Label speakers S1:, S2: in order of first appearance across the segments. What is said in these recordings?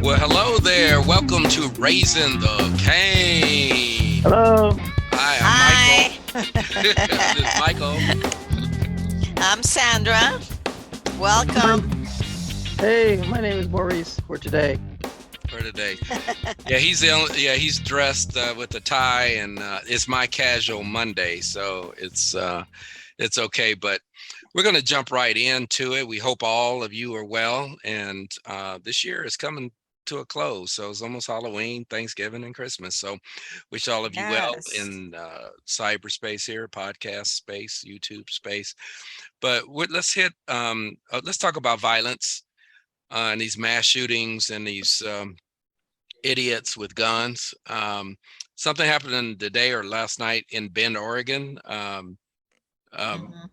S1: Well, hello there. Welcome to Raising the Cane.
S2: Hello.
S1: Hi, I'm
S3: Hi.
S1: Michael. This is Michael
S3: I'm Sandra.
S2: My,
S3: Welcome.
S2: hey, my name is Maurice for today.
S1: for today. Yeah, he's dressed with a tie, and it's my casual Monday, so it's okay. But we're going to jump right into it. We hope all of you are well, and this year is coming to a close, so it's almost Halloween, Thanksgiving, and Christmas. So, wish all of you well
S3: Yes.
S1: in cyberspace here, podcast space, YouTube space. But let's talk about violence and these mass shootings and these idiots with guns. Something happened today or last night in Bend, Oregon. Um,
S3: Mhm.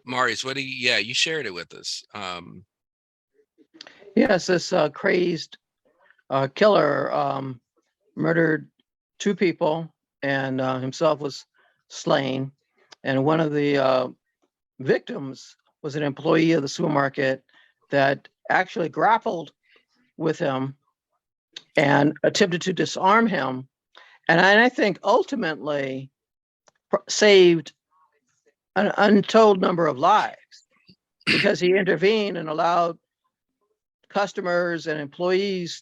S1: Marius, yeah, you shared it with us.
S2: Yes, this crazed killer murdered two people and himself was slain. And one of the victims was an employee of the supermarket that actually grappled with him and attempted to disarm him. And I think ultimately saved an untold number of lives because he intervened and allowed customers and employees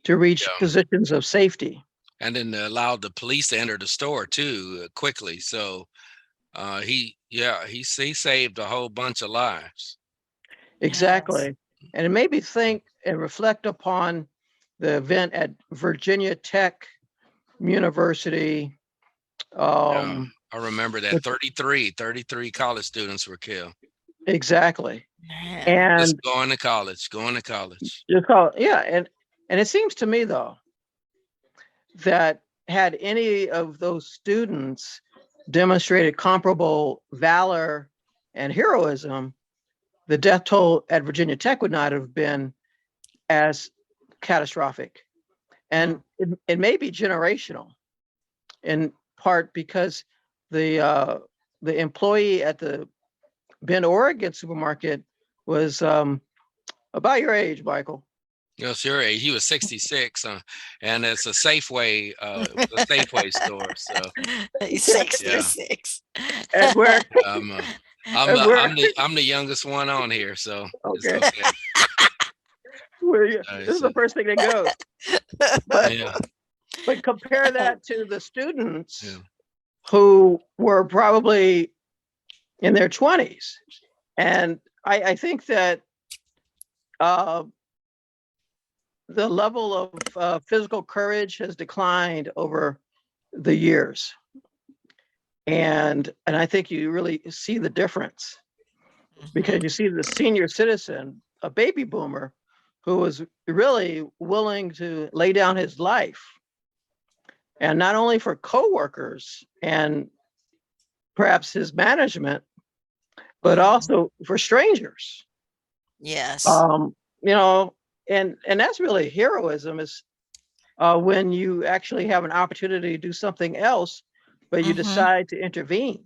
S2: to reach
S1: Yeah.
S2: positions of safety.
S1: And then allowed the police to enter the store too quickly. So he saved a whole bunch of lives.
S3: Yes.
S2: Exactly. And it made me think and reflect upon the event at Virginia Tech University.
S1: Yeah,
S2: Um,
S1: I remember that
S2: with,
S1: 33 college students were killed.
S2: exactly.
S3: Man.
S1: Just
S2: And
S1: going to college.
S2: just call, yeah. And it seems to me, though, that had any of those students demonstrated comparable valor and heroism, the death toll at Virginia Tech would not have been as catastrophic. And
S3: Mm.
S2: it may be generational in part because the uh, the employee at the Bend, Oregon supermarket was about your age, Michael.
S1: No, sure. He was 66, and it's a Safeway store. So
S3: He's
S1: yeah,
S3: 66.
S2: And where
S1: I'm uh, I'm
S2: and
S1: the
S2: where
S1: I'm the I'm the youngest one on here, so it's
S2: okay,
S1: okay.
S2: where you, this is
S1: So,
S2: the first thing that goes. But
S1: yeah,
S2: compare that to the students
S1: yeah.
S2: who were probably in their 20s. And I think that uh, the level of physical courage has declined over the years. And I think you really see the difference because
S3: Mhm.
S2: you see the senior citizen, a baby boomer, who was really willing to lay down his life, and not only for coworkers and perhaps his management, but
S3: Mhm.
S2: also for strangers.
S3: Yes.
S2: Um, you know, and that's really heroism is when you actually have an opportunity to do something else, but you
S3: Mhm.
S2: decide to intervene.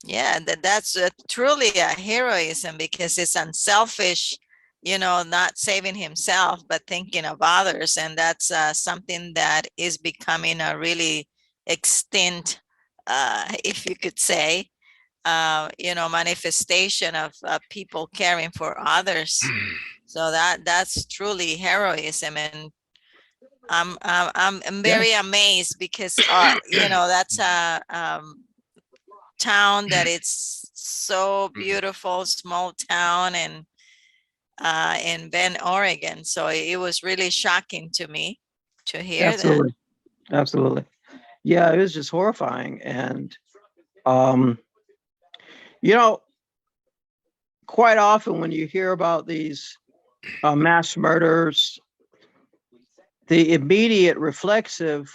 S3: Yeah, that's truly a heroism because it's unselfish, not saving himself, but thinking of others. And that's something that is becoming a really extinct, if you could say, manifestation of people caring for others. So that's truly heroism. And I'm
S2: Yeah.
S3: very amazed because, that's a town that it's so beautiful, small town, and in Bend, Oregon. So it was really shocking to me to hear that.
S2: Absolutely. Absolutely. Yeah, it was just horrifying. And, um, you know, quite often when you hear about these mass murders, the immediate reflexive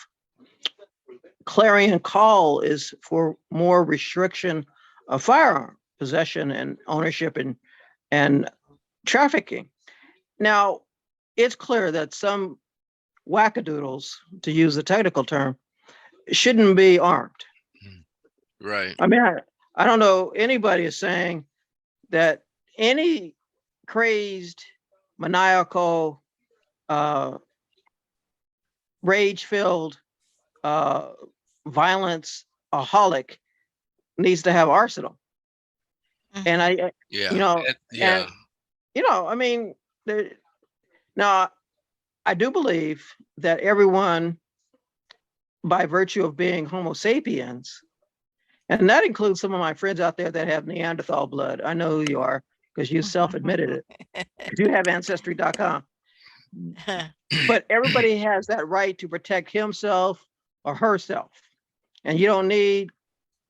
S2: clarion call is for more restriction of firearm possession and ownership and trafficking. Now, it's clear that some wackadoodles, to use the technical term, shouldn't be armed.
S1: Right.
S2: I mean, I don't know anybody is saying that any crazed, maniacal, uh, rage-filled, uh, violence aholic needs to have arsenal. And
S3: Mhm.
S2: you
S1: Yeah.
S2: know, and
S1: Yeah.
S2: I mean, there, now I do believe that everyone, by virtue of being Homo sapiens, and that includes some of my friends out there that have Neanderthal blood. I know who you are because you self-admitted it. You have ancestry.com. But everybody has that right to protect himself or herself. And you don't need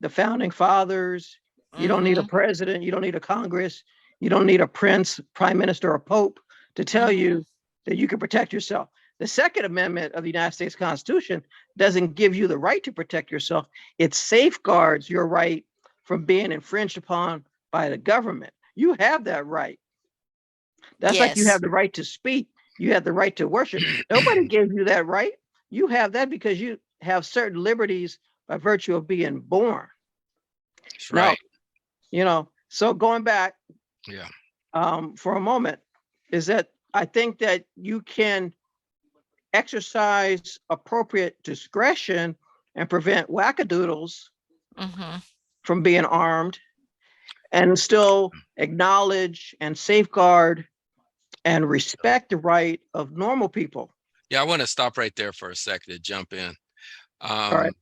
S2: the founding fathers. You don't need a
S3: Mhm.
S2: president. You don't need a Congress. You don't need a prince, prime minister, or pope to tell
S3: Mhm.
S2: you that you can protect yourself. The Second Amendment of the United States Constitution doesn't give you the right to protect yourself. It safeguards your right from being infringed upon by the government. You have that right. That's like you have
S3: Yes.
S2: the right to speak. You have the right to worship. Nobody gave you that right. You have that because you have certain liberties by virtue of being born.
S1: That's
S2: Now,
S1: right.
S2: so going back
S1: Yeah.
S2: for a moment, is that I think that you can exercise appropriate discretion and prevent wackadoodles
S3: Mhm.
S2: from being armed and still acknowledge and safeguard and respect the right of normal people.
S1: Yeah. I want to stop right there for a second to jump in.
S2: All right.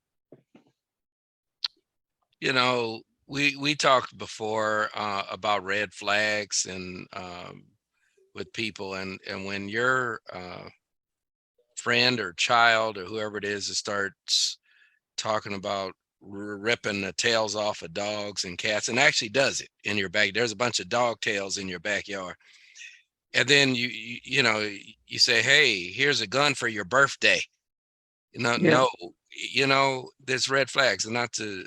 S1: Um, we talked before about red flags and with people, and when your friend or child or whoever it is starts talking about ripping the tails off of dogs and cats, and actually does it in your back. There's a bunch of dog tails in your backyard, and then you say, "Hey, here's a gun for your birthday."
S2: Yeah.
S1: No, there's red flags, and not to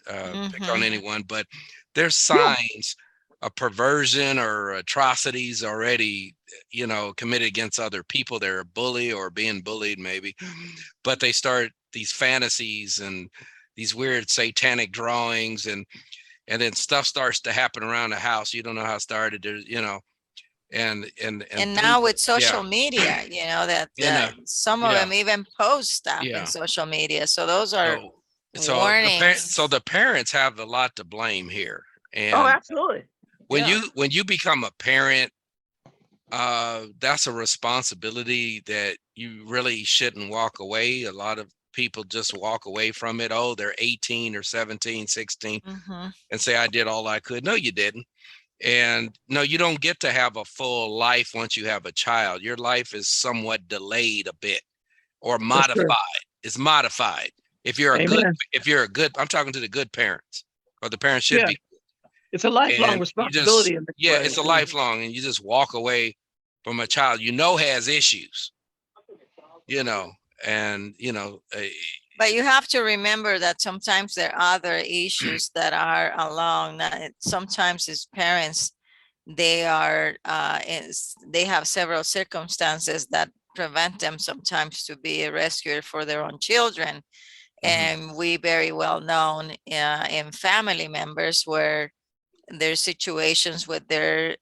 S1: pick on
S3: Mhm.
S1: anyone, but there's
S2: Yeah.
S1: signs of perversion or atrocities already, committed against other people. They're a bully or being bullied, maybe, but they start these fantasies and these weird satanic drawings, and then stuff starts to happen around the house. You don't know how it started. There's, and
S3: And
S1: things.
S3: now with
S1: Yeah,
S3: social media, that
S1: and
S3: some of
S1: yeah,
S3: them even post stuff in
S1: yeah.
S3: social media. So those are
S1: So
S3: warnings.
S1: the parents have a lot to blame here.
S2: Oh,
S1: And
S2: absolutely.
S1: when
S2: Yeah.
S1: you become a parent, that's a responsibility that you really shouldn't walk away. A lot of people just walk away from it. Oh, they're 18 or 17, 16,
S3: Mhm.
S1: and say, I did all I could. No, you didn't. And no, you don't get to have a full life once you have a child. Your life is somewhat delayed a bit or
S2: That's true.
S1: modified. It's modified. If you're a good,
S2: Amen.
S1: I'm talking to the good parents, or the parents should
S2: Yeah.
S1: be.
S2: It's a lifelong
S1: And you just,
S2: responsibility in this
S1: yeah,
S2: way.
S1: it's a
S2: Yeah.
S1: lifelong, and you just walk away from a child has issues, you know, and
S3: But you have to remember that sometimes there are other issues that are along. Sometimes as parents, they have several circumstances that prevent them sometimes to be a rescuer for their own children.
S1: mhm,
S3: And we very well known in family members where there's situations with there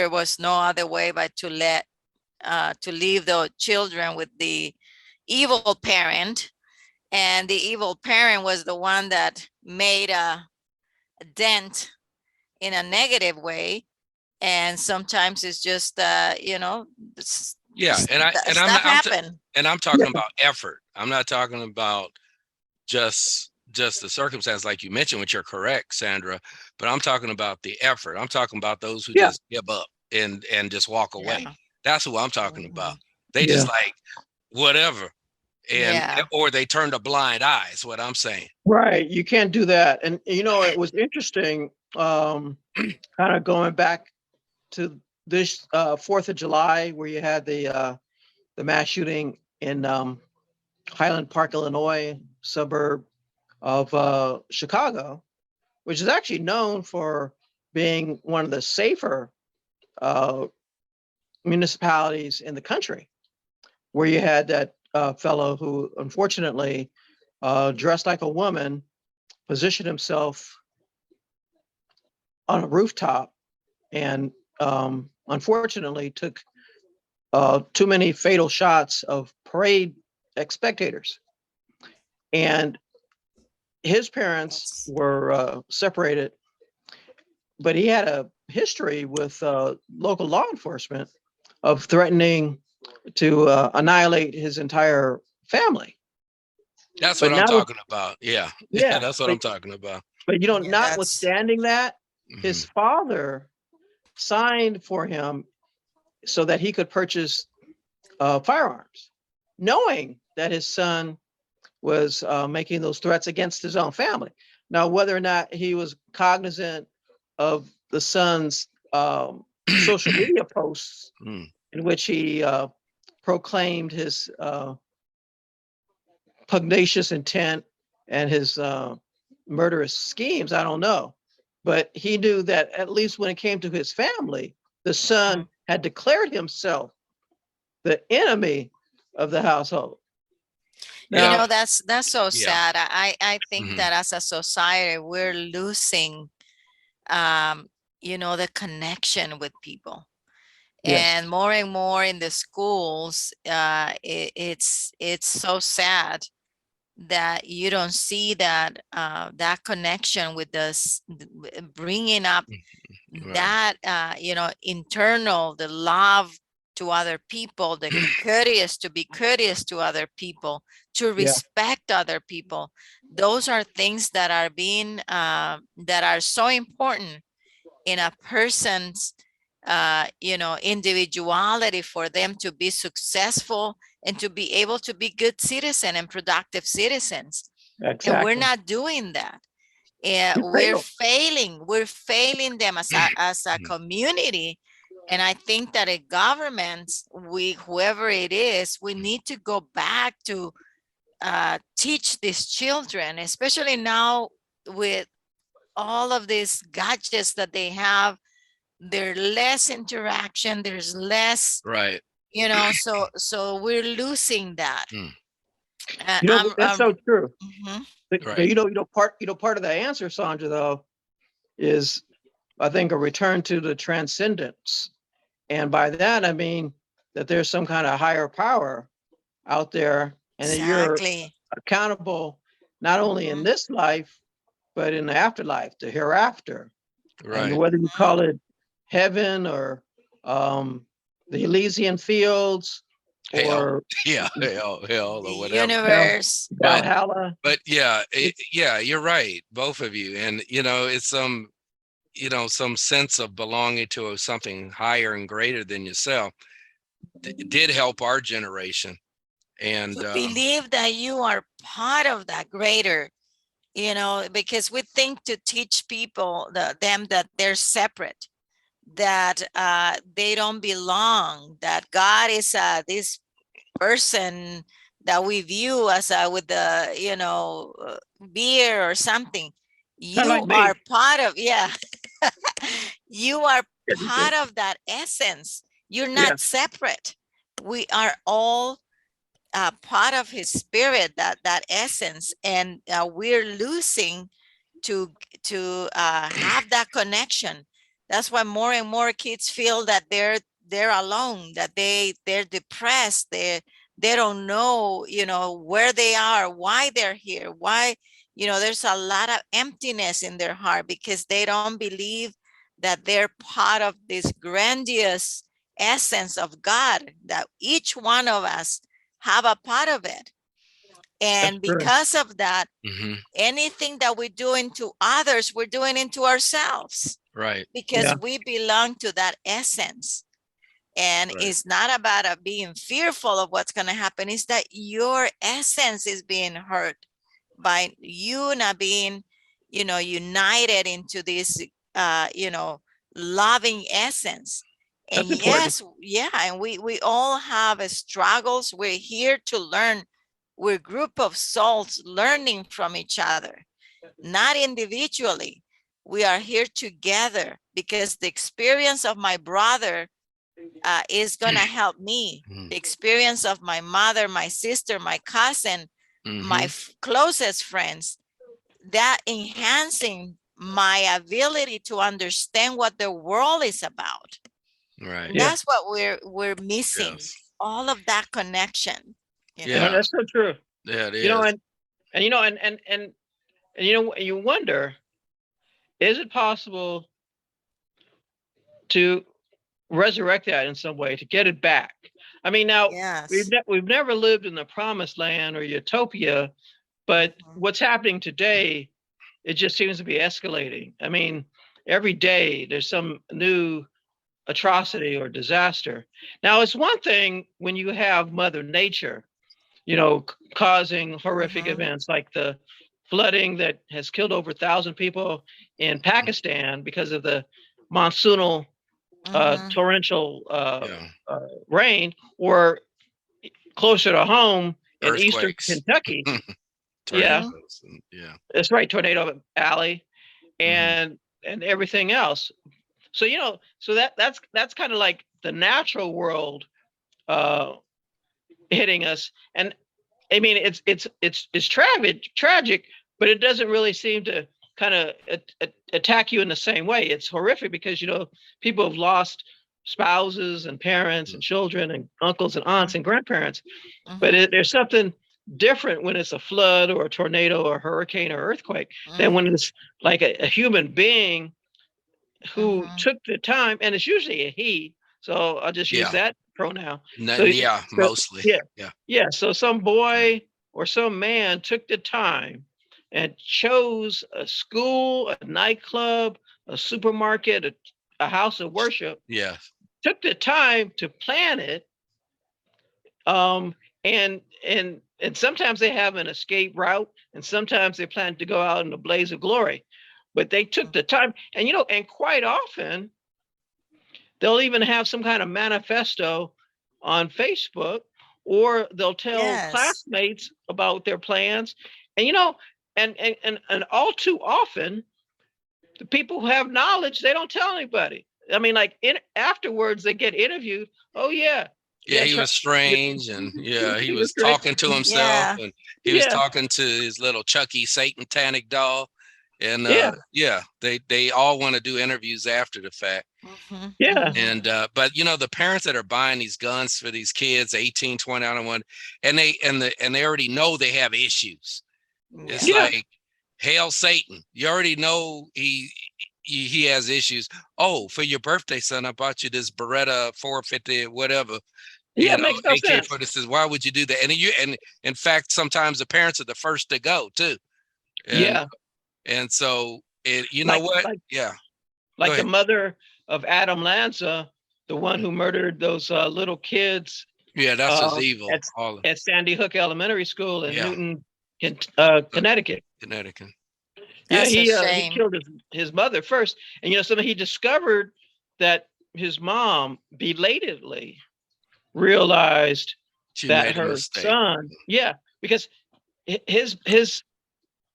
S3: was no other way but to leave the children with the evil parent, and the evil parent was the one that made a dent in a negative way. And sometimes it's just
S1: yeah, and I'm
S3: stuff
S1: not,
S3: happen.
S1: and I'm talking
S2: Yeah.
S1: about effort. I'm not talking about just the circumstance, like you mentioned, which you're correct, Sandra. But I'm talking about the effort. I'm talking about those who
S2: Yeah.
S1: just give up and just walk away.
S3: Yeah.
S1: That's who I'm talking about.
S3: Mhm.
S1: They
S2: Yeah.
S1: just like whatever, and
S3: Yeah.
S1: or they turned a blind eye. Is what I'm saying.
S2: Right. You can't do that. And it was interesting, kind of going back to this 4th of July where you had the mass shooting in Highland Park, Illinois, suburb of Chicago, which is actually known for being one of the safer uh, municipalities in the country, where you had that fellow who unfortunately dressed like a woman, positioned himself on a rooftop and unfortunately took too many fatal shots of parade spectators. And his parents
S3: Yes.
S2: were separated, but he had a history with local law enforcement of threatening to annihilate his entire family.
S1: That's what
S2: But
S1: I'm
S2: now,
S1: talking about. Yeah. Yeah,
S2: yeah,
S1: that's what I'm talking about.
S2: but
S3: Yeah, that's
S2: notwithstanding that,
S1: Hmm.
S2: his father signed for him so that he could purchase firearms, knowing that his son was making those threats against his own family. Now, whether or not he was cognizant of the son's social media posts
S1: Mm,
S2: in which he proclaimed his pugnacious intent and his murderous schemes, I don't know. But he knew that at least when it came to his family, the son
S3: Mhm.
S2: had declared himself the enemy of the household.
S3: You
S1: yeah.
S2: Now,
S3: know, that's so
S1: Yeah.
S3: sad. I think
S1: Hmm.
S3: that as a society, we're losing, you know, the connection with people.
S2: yes,
S3: And more in the schools, it's so sad that you don't see that that connection with us, bringing up
S1: Right.
S3: that you know, internal, the love to other people, the courteous, to be courteous to other people, to
S2: yeah,
S3: respect other people. Those are things that are being that are so important in a person's you know, individuality, for them to be successful and to be able to be good citizen and productive citizens. And we're
S2: exactly.
S3: not doing that. Yeah,
S2: We failed.
S3: we're failing them as a community. And I think that a government, we, whoever it is, we need to go back to teach these children, especially now with all of these gadgets that they have. There's less interaction, there's less,
S1: Right.
S3: you know, so we're losing that.
S1: Mm,
S2: That's so true.
S3: Mhm.
S2: But
S1: right.
S2: part of the answer, Sandra, though, is I think a return to the transcendence. And by that, I mean that there's some kind of higher power out there and that you're
S3: Exactly.
S2: accountable not only in
S3: Mhm.
S2: this life, but in the afterlife, the hereafter. And
S1: Right.
S2: whether you
S3: Mhm.
S2: call it heaven or um, the Elysian fields
S1: Hell.
S2: or
S1: Yeah. Hell,
S3: The
S1: or whatever.
S2: Val-
S3: universe.
S1: But
S2: Valhalla,
S1: yeah,
S2: it's
S1: yeah, you're right, both of you. And it's some sense of belonging to something higher and greater than yourself did help our generation. And
S3: To believe that you are part of that greater, you know, because we think to teach people, them, that they're separate, that they don't belong, that God is this person that we view as with the, you know, beer or something.
S2: kind of
S3: You
S2: like
S3: are
S2: me.
S3: part of, yeah, you are
S2: Everything.
S3: part of that essence. You're
S2: Yeah,
S3: not separate. We are all part of his spirit, that essence, and we're losing to have that connection. That's why more and more kids feel that they're alone, that they're depressed, they don't know, you know, where they are, why they're here, why, you know, there's a lot of emptiness in their heart because they don't believe that they're part of this grandiose essence of God, that each one of us have a part of it.
S2: that's
S3: And
S2: true.
S3: because of that,
S1: mhm,
S3: anything that we're doing to others, we're doing into ourselves,
S1: right,
S3: because
S2: Yeah,
S3: we belong to that essence. And
S1: right,
S3: it's not about being fearful of what's going to happen. It's that your essence is being hurt by you not being, you know, united into this, you know, loving essence. And
S2: that's important.
S3: yes, yeah, and we all have struggles. We're here to learn. We're a group of souls learning from each other, not individually. We are here together because the experience of my brother is going to help me.
S1: mhm,
S3: The experience of my mother, my sister, my cousin, my
S1: mhm,
S3: closest friends, that enhancing my ability to understand what the world is about.
S1: Right.
S2: Yeah.
S3: That's what we're missing.
S1: Yes.
S3: All of that connection, you
S2: No,
S3: know.
S1: Yeah.
S2: that's so true.
S1: Yeah, it
S2: You know,
S1: is.
S2: and you know, and you know, you wonder, is it possible to resurrect that in some way, to get it back? I mean, now
S3: Yes.
S2: we've never lived in the promised land or utopia, but
S3: Mhm.
S2: what's happening today, it just seems to be escalating. I mean, every day there's some new atrocity or disaster. Now, it's one thing when you have Mother Nature, you know, causing horrific
S3: Mhm.
S2: events like the flooding that has killed over 1,000 people in Pakistan because of the monsoonal
S3: Mhm.
S2: torrential
S1: Yeah.
S2: uh, rain, or closer to home in eastern
S1: Earthquakes,
S2: Kentucky. Yeah,
S3: Mhm.
S1: tornadoes, and yeah.
S2: that's right, Tornado Alley,
S1: Hmm.
S2: and everything else. So you know, so that's kind of like the natural world uh, hitting us, and I mean, it's tragic, but it doesn't really seem to kind of attack you in the same way. It's horrific because you know people have lost spouses and parents and children and uncles and aunts and grandparents, but
S3: Mhm.
S2: there's something different when it's a flood or a tornado or a hurricane or earthquake than when
S3: Mhm.
S2: it's like a human being who
S3: Mhm.
S2: took the time, and it's usually a he. So I'll just use
S1: Yeah.
S2: that pronoun. So,
S1: Yeah,
S2: so
S1: mostly.
S2: yeah,
S1: Yeah.
S2: yeah. So some boy or some man took the time and chose a school, a nightclub, a supermarket, a house of worship.
S1: Yeah.
S2: Took the time to plan it, um, and sometimes they have an escape route, and sometimes they plan to go out in a blaze of glory. But they took the time, and you know, and quite often they'll even have some kind of manifesto on Facebook, or they'll tell
S3: Yes.
S2: classmates about their plans. And you know, and all too often, the people who have knowledge, they don't tell anybody. I mean, like afterwards, they get interviewed. Oh yeah,
S1: Yeah,
S2: yeah,
S1: he was
S2: yeah,
S1: strange, and yeah, he
S2: he was
S1: was
S2: great.
S1: talking to himself,
S3: Yeah.
S1: and he was
S2: Yeah,
S1: talking to his little Chucky Satanic doll, and
S2: yeah,
S1: yeah, they all want to do interviews after the fact.
S3: Mhm.
S2: yeah,
S3: Mhm.
S1: And but you know, the parents that are buying these guns for these kids 18, 20, I don't want, and they already know they have issues. It's
S3: Yeah.
S2: yeah,
S1: like, hail Satan, you already know he has issues. Oh, for your birthday, son, I bought you this Beretta 450 whatever,
S2: yeah.
S1: you
S2: It
S1: know,
S2: makes no sense.
S1: AK-47. Why would you do that? And in fact, sometimes the parents are the first to go too. and
S2: Yeah,
S1: and so it, you know
S2: like
S1: what,
S2: like
S1: yeah, go
S2: like the
S1: ahead.
S2: mother of Adam Lanza, the one who murdered those little kids
S1: Yeah, that's just
S2: uh,
S1: evil,
S2: at
S1: all of,
S2: at Sandy Hook Elementary School in
S1: yeah.
S2: Newton,
S1: uh,
S2: Connecticut.
S1: Connecticut.
S2: Yeah,
S3: That's a
S2: he
S3: shame.
S2: killed his mother first, and you know, so he discovered that his mom belatedly realized
S1: She
S2: that
S1: made a
S2: her
S1: mistake.
S2: son, yeah, because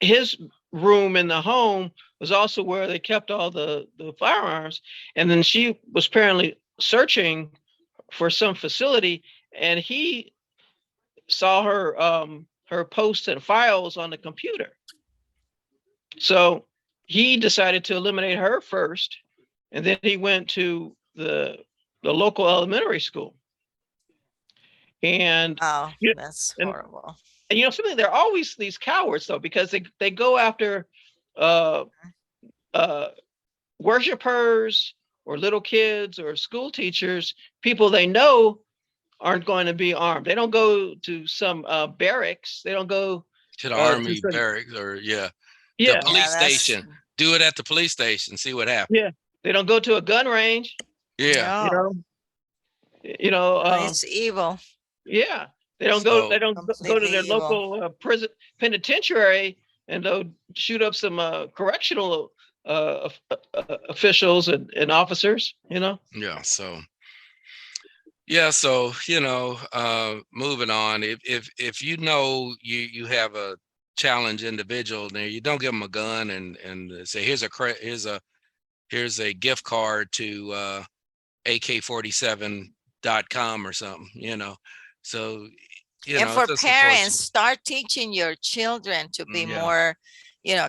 S2: his room in the home was also where they kept all the firearms, and then she was apparently searching for some facility, and he saw her posts and files on the computer. So he decided to eliminate her first, and then he went to the local elementary school. And
S3: Oh,
S2: you
S3: that's
S2: and,
S3: horrible.
S2: and you know something, there are always these cowards though, because they go after uh uh worshipers or little kids or school teachers, people they know aren't going to be armed. They don't go to some barracks. They don't go
S1: To the
S2: to
S1: army
S2: some,
S1: barracks, or yeah, the
S2: yeah,
S3: Yeah,
S1: police
S3: that's
S1: station. Do it at the police station, see what happens.
S2: yeah. They don't go to a gun range.
S1: Yeah.
S2: You
S3: no,
S2: know, you know,
S3: it's evil.
S2: yeah. They don't go. They
S1: So
S2: don't go to
S3: Completely
S2: their
S3: evil.
S2: local prison penitentiary, and they'll shoot up some correctional officials and officers. You know.
S1: yeah, so yeah, so you know, moving on. If you know you have a challenged individual there, you don't give them a gun and say here's a gift card to AK47.com or something, you know. So, you
S3: And
S1: know,
S3: for
S1: it's just
S3: parents,
S1: unfortunate.
S3: start teaching your children to be
S1: Yeah.
S3: more,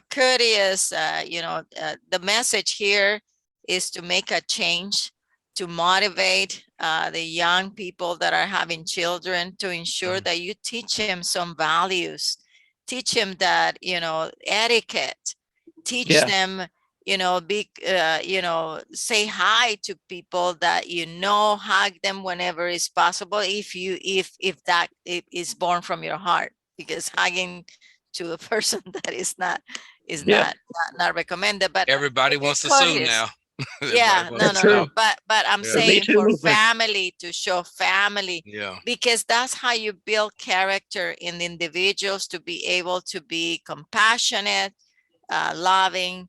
S3: courteous. The message here is to make a change, to motivate the young people that are having children, to ensure that you teach them some values, teach them that, etiquette, teach
S2: Yeah,
S3: them, say hi to people that, hug them whenever it's possible. If that is born from your heart, because hugging to a person that is
S2: yeah,
S3: not recommended, but
S1: Everybody
S3: be
S1: wants to sue
S3: courteous.
S1: now. Everybody
S3: Yeah,
S1: wants
S3: no,
S1: to
S2: that's
S3: no,
S1: sue.
S3: no.
S2: true.
S3: But I'm
S1: Yeah.
S2: The Me
S3: saying
S2: Too
S3: for
S2: movement.
S3: family, to show family,
S1: Yeah.
S3: because that's how you build character in individuals, to be able to be compassionate, loving.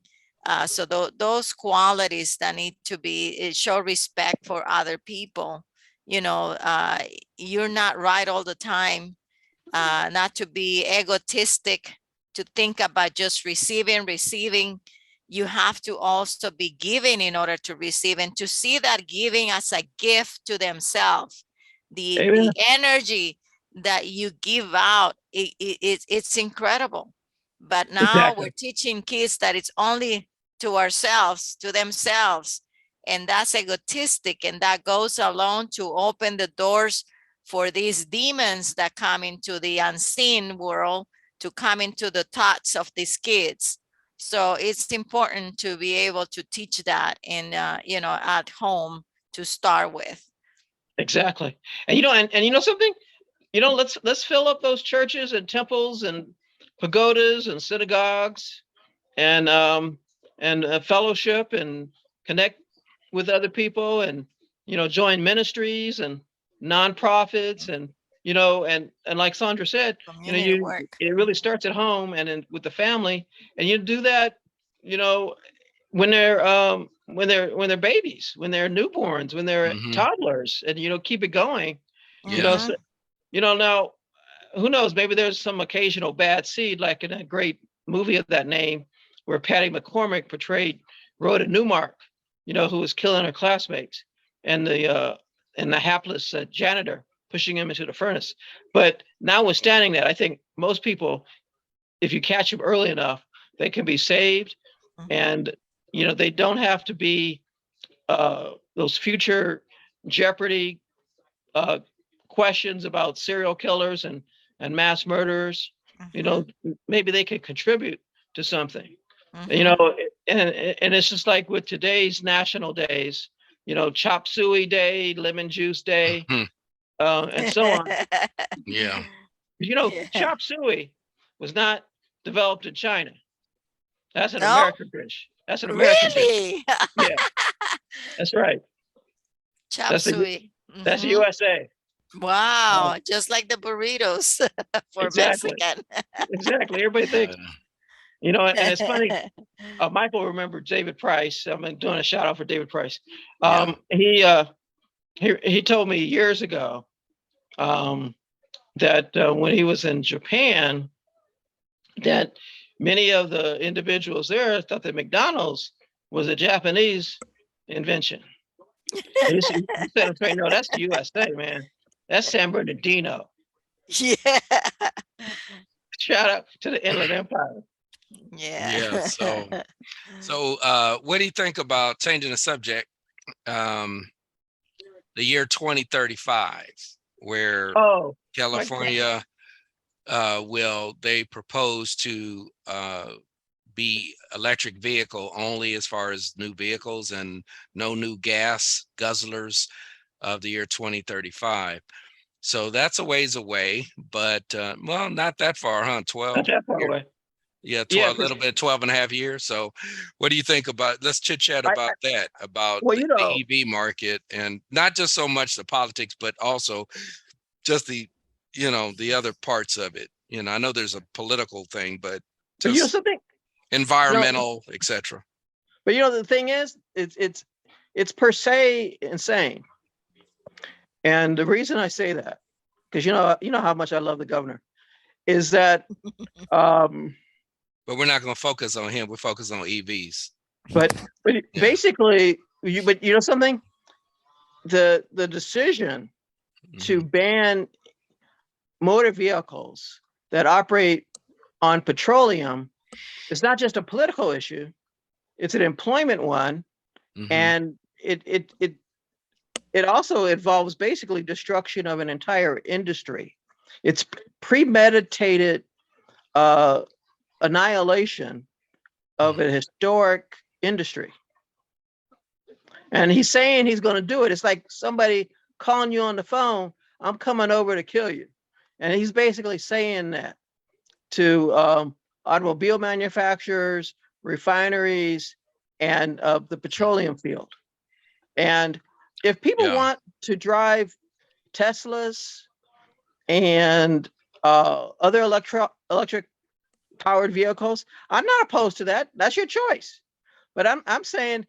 S3: So those qualities that need to be show respect for other people. You're not right all the time, not to be egotistic, to think about just receiving. You have to also be giving in order to receive, and to see that giving as a gift to themselves. The
S2: Amen.
S3: energy that you give out, it's incredible. But now we're
S2: Exactly.
S3: teaching kids that it's only to ourselves, to themselves, and that's egotistic, and that goes along to open the doors for these demons that come into the unseen world to come into the thoughts of these kids. So it's important to be able to teach that in, at home to start with.
S2: Exactly. And something, let's fill up those churches and temples and pagodas and synagogues and fellowship and connect with other people and join ministries and nonprofits and like Sandra said,
S3: Community work.
S2: it really starts at home and then with the family, and you do that you know when they're babies, when they're newborns, when they're
S1: Hmm.
S2: toddlers, and keep it going.
S1: Yes.
S2: So, now who knows, maybe there's some occasional bad seed, like in a great movie of that name where Patty McCormick portrayed Rhoda Newmark, who was killing her classmates, and the hapless janitor pushing him into the furnace. But notwithstanding that, I think most people, if you catch them early enough, they can be saved, and they don't have to be those future Jeopardy uh, questions about serial killers and mass murderers. Maybe they could contribute to something. You know, and it's just like with today's national days. Chop suey day, lemon juice day, and so on.
S1: Yeah.
S3: Yeah.
S2: Chop suey was not developed in China. That's an
S3: No,
S2: American dish. That's an American dish.
S3: really?
S2: Yeah, that's right.
S3: Chop
S2: That's the
S3: suey.
S2: that's the
S3: Mhm.
S2: USA.
S3: Wow, just like the burritos for
S2: Exactly.
S3: Mexican.
S2: Exactly. Everybody thinks, and it's funny. Michael remembered David Price. I'm doing a shout out for David Price.
S1: Yeah.
S2: He told me years ago that when he was in Japan, that many of the individuals there thought that McDonald's was a Japanese invention. And he said, "Okay, no, that's the USA, man. That's San Bernardino."
S3: Yeah.
S2: Shout out to the Inland Empire.
S1: Yeah.
S3: Yeah.
S1: So what do you think about changing the subject? Um, the year 2035, where
S2: Oh, my God.
S1: California they propose to be electric vehicle only as far as new vehicles, and no new gas guzzlers of the year 2035. So that's a ways away, but well, not that far, huh?
S2: Not
S1: 12
S2: that far
S1: years.
S2: away.
S1: Yeah,
S2: Yeah,
S1: 12, a little bit, 12 and a half years. So what do you think about, let's chit chat about that, about
S2: well,
S1: the EV market, and not just so much the politics, but also just the other parts of it. I know there's a political thing, but
S2: but
S1: just
S2: something, you know,
S1: environmental, etc.
S2: but the thing is, it's per se insane. And the reason I say that, because how much I love the governor, is that um,
S1: But we're not going to focus on him. We're focused on EVs.
S2: but
S1: Yeah.
S2: basically, something, the decision to
S1: Mhm.
S2: ban motor vehicles that operate on petroleum it's not just a political issue, it's an employment one.
S1: Mhm.
S2: And it also involves basically destruction of an entire industry. It's premeditated annihilation of a historic industry. And he's saying he's going to do it. It's like somebody calling you on the phone, I'm coming over to kill you. And he's basically saying that to automobile manufacturers, refineries, and the petroleum field. And if people
S1: Yeah.
S2: want to drive Teslas and other electric powered vehicles, I'm not opposed to that. That's your choice. But I'm saying,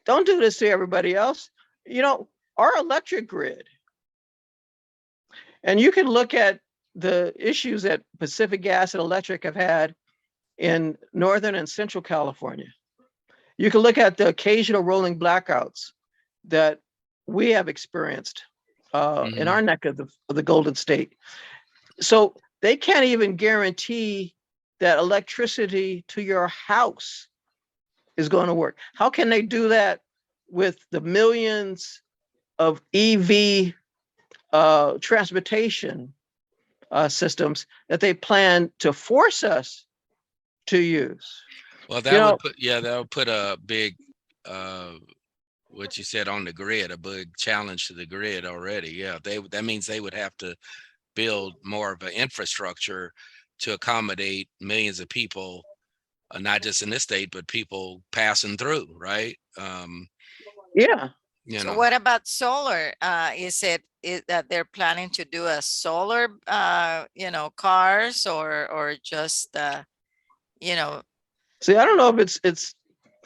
S2: don't do this to everybody else. You know, our electric grid, and you can look at the issues that Pacific Gas and Electric have had in Northern and Central California. You can look at the occasional rolling blackouts that we have experienced in our neck of the Golden State. So they can't even guarantee that electricity to your house is going to work. How can they do that with the millions of EV transportation systems that they plan to force us to use?
S1: Well,
S2: You know,
S1: that would put a big, what you said on the grid, a big challenge to the grid already. Yeah, that means they would have to build more of an infrastructure to accommodate millions of people, not just in this state, but people passing through, right?
S2: yeah.
S1: You
S3: So
S1: know,
S3: what about solar? Is that they're planning to do a solar, cars or just,
S2: See, I don't know if it's.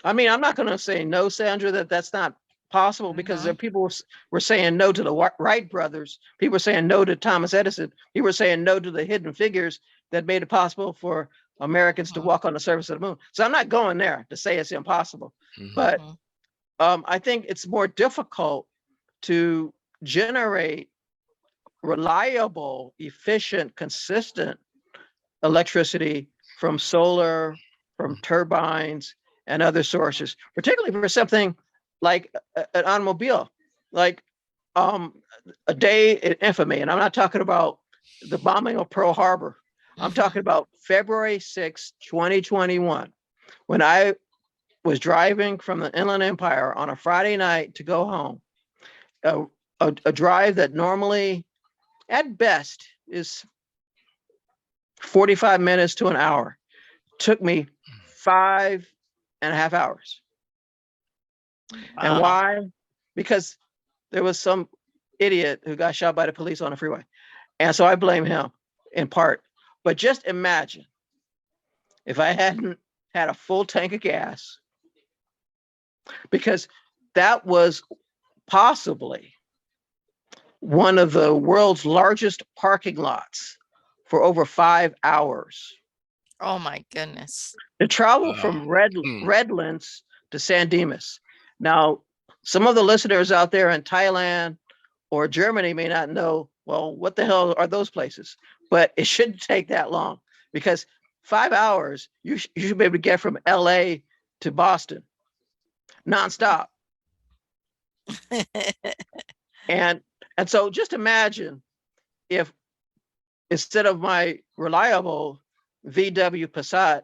S2: I mean, I'm not going to say no, Sandra, that's not possible, because there
S3: Mhm.
S2: people were saying no to the Wright brothers. People were saying no to Thomas Edison. People were saying no to the hidden figures that made it possible for Americans to
S3: Mhm.
S2: walk on the surface of the moon. So I'm not going there to say it's impossible,
S1: mhm.
S2: but
S3: Mhm.
S2: I think it's more difficult to generate reliable, efficient, consistent electricity from solar, from turbines, and other sources, particularly for something like an automobile, like um, a day in infamy. And I'm not talking about the bombing of Pearl Harbor. I'm
S3: Mhm.
S2: talking about February 6, 2021, when I was driving from the Inland Empire on a Friday night to go home. A, a drive that normally, at best, is 45 minutes to an hour took me 5.5 hours. And
S3: Wow.
S2: why? Because there was some idiot who got shot by the police on the freeway. And so I blame him in part. But just imagine if I hadn't had a full tank of gas, because that was possibly one of the world's largest parking lots for over 5 hours.
S3: Oh my goodness.
S2: To travel
S1: Wow.
S2: from
S1: Hmm.
S2: Redlands to San Dimas. Now, some of the listeners out there in Thailand or Germany may not know, well, what the hell are those places? But it shouldn't take that long, because 5 hours, you should be able to get from LA to Boston nonstop. And and so just imagine if, instead of my reliable VW Passat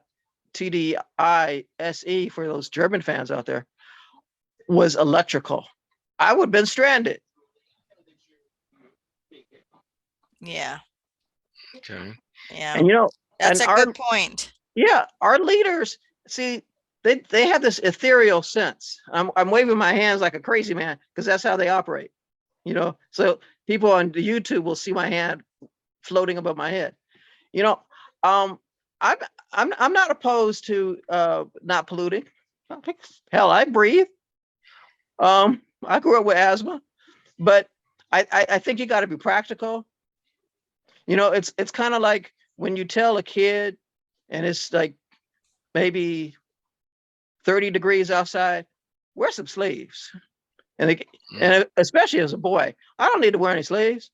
S2: TDI SE, for those German fans out there, was electrical, I would have been stranded.
S3: Yeah.
S1: Okay.
S3: Yeah.
S2: And
S3: That's
S2: and
S3: a good point.
S2: our leaders, see, they have this ethereal sense. I'm waving my hands like a crazy man because that's how they operate. So people on the YouTube will see my hand floating above my head. You know, um, I'm I'm not opposed to not polluting. Hell, I breathe. I grew up with asthma, but I think you got to be practical. It's kind of like when you tell a kid, and it's like maybe 30 degrees outside, wear some sleeves. And especially as a boy, I don't need to wear any sleeves.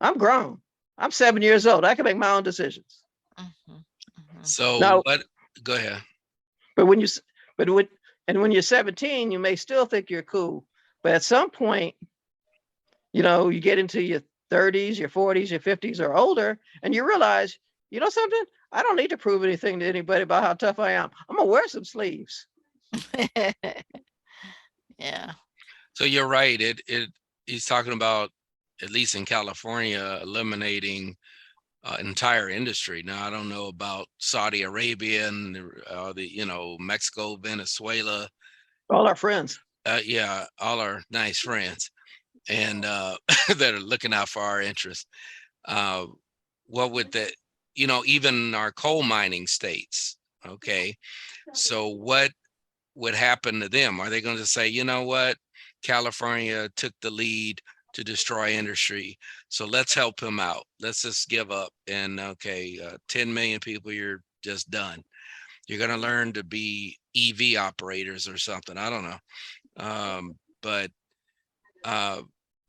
S2: I'm grown. I'm 7 years old. I can make my own decisions.
S3: Mhm.
S1: So
S2: Now,
S1: what? Go ahead.
S2: but when you, but when you're 17, you may still think you're cool. But at some point, you get into your 30s, your 40s, your 50s or older, and you realize, you know something? I don't need to prove anything to anybody about how tough I am. I'm gonna wear some sleeves.
S3: Yeah.
S1: So you're right. He's talking about, at least in California, eliminating entire industry. Now I don't know about Saudi Arabia and Mexico, Venezuela.
S2: All our friends.
S1: Yeah, all our nice friends, and that are looking out for our interests. Uh, what would that? Even our coal mining states. Okay, so what would happen to them? Are they going to say, you know what, California took the lead to destroy industry, so let's help him out. Let's just give up. And okay, 10 million people, you're just done. You're going to learn to be EV operators or something. I don't know. But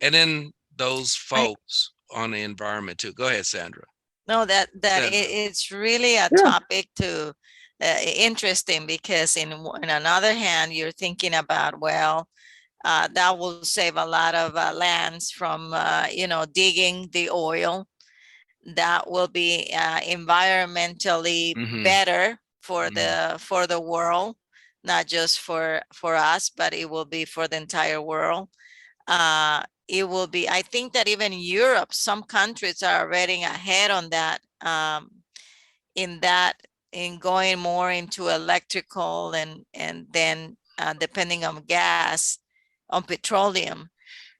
S1: and then those
S3: I
S1: folks on the environment too. Go ahead, Sandra.
S3: know that
S1: Sandra.
S3: it's really a
S2: Yeah.
S3: topic to interesting, because in another hand, you're thinking about, well, that will save a lot of lands from digging the oil. That will be environmentally
S1: Mm-hmm.
S3: better for
S1: Mm-hmm.
S3: the world, not just for us, but it will be for the entire world. It will be, I think that even Europe, some countries are already ahead on that, in that, in going more into electrical, and then depending on gas, on petroleum.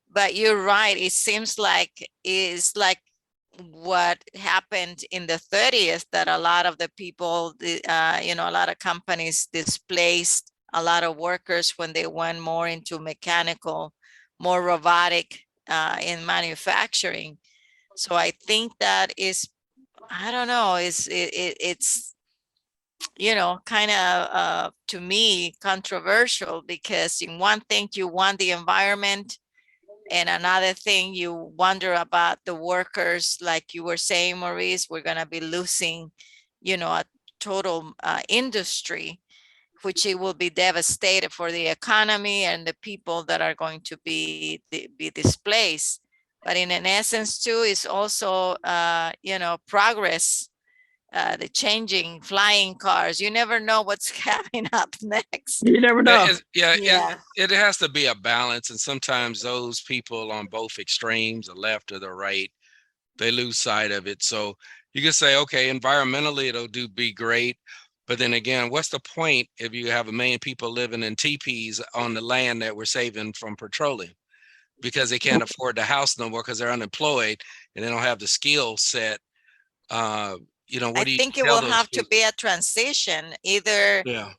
S3: But you're right, it seems like it's like what happened in the 30th, that a lot of the people, a lot of companies displaced a lot of workers when they went more into mechanical, more robotic, in manufacturing. So I think that is, I don't know, it's kind of, to me, controversial, because in one thing you want the environment, and another thing you wonder about the workers, like you were saying, Maurice, we're going to be losing, a total industry, which it will be devastated for the economy and the people that are going to be displaced. But in an essence too, is also, progress, the changing flying cars. You never know what's coming up next.
S2: You never
S1: Yeah,
S2: know.
S3: Yeah.
S1: it has to be a balance, and sometimes those people on both extremes, the left or the right, they lose sight of it. So you can say, okay, environmentally it'll be great, but then again, what's the point if you have 1 million people living in teepees on the land that we're saving from petroleum, because they can't afford the house no more because they're unemployed and they don't have the skill set? Uh,
S3: I
S1: what do you
S3: think it
S1: tell
S3: will
S1: those
S3: have to be
S1: people?
S3: a transition. Either,
S1: Yeah,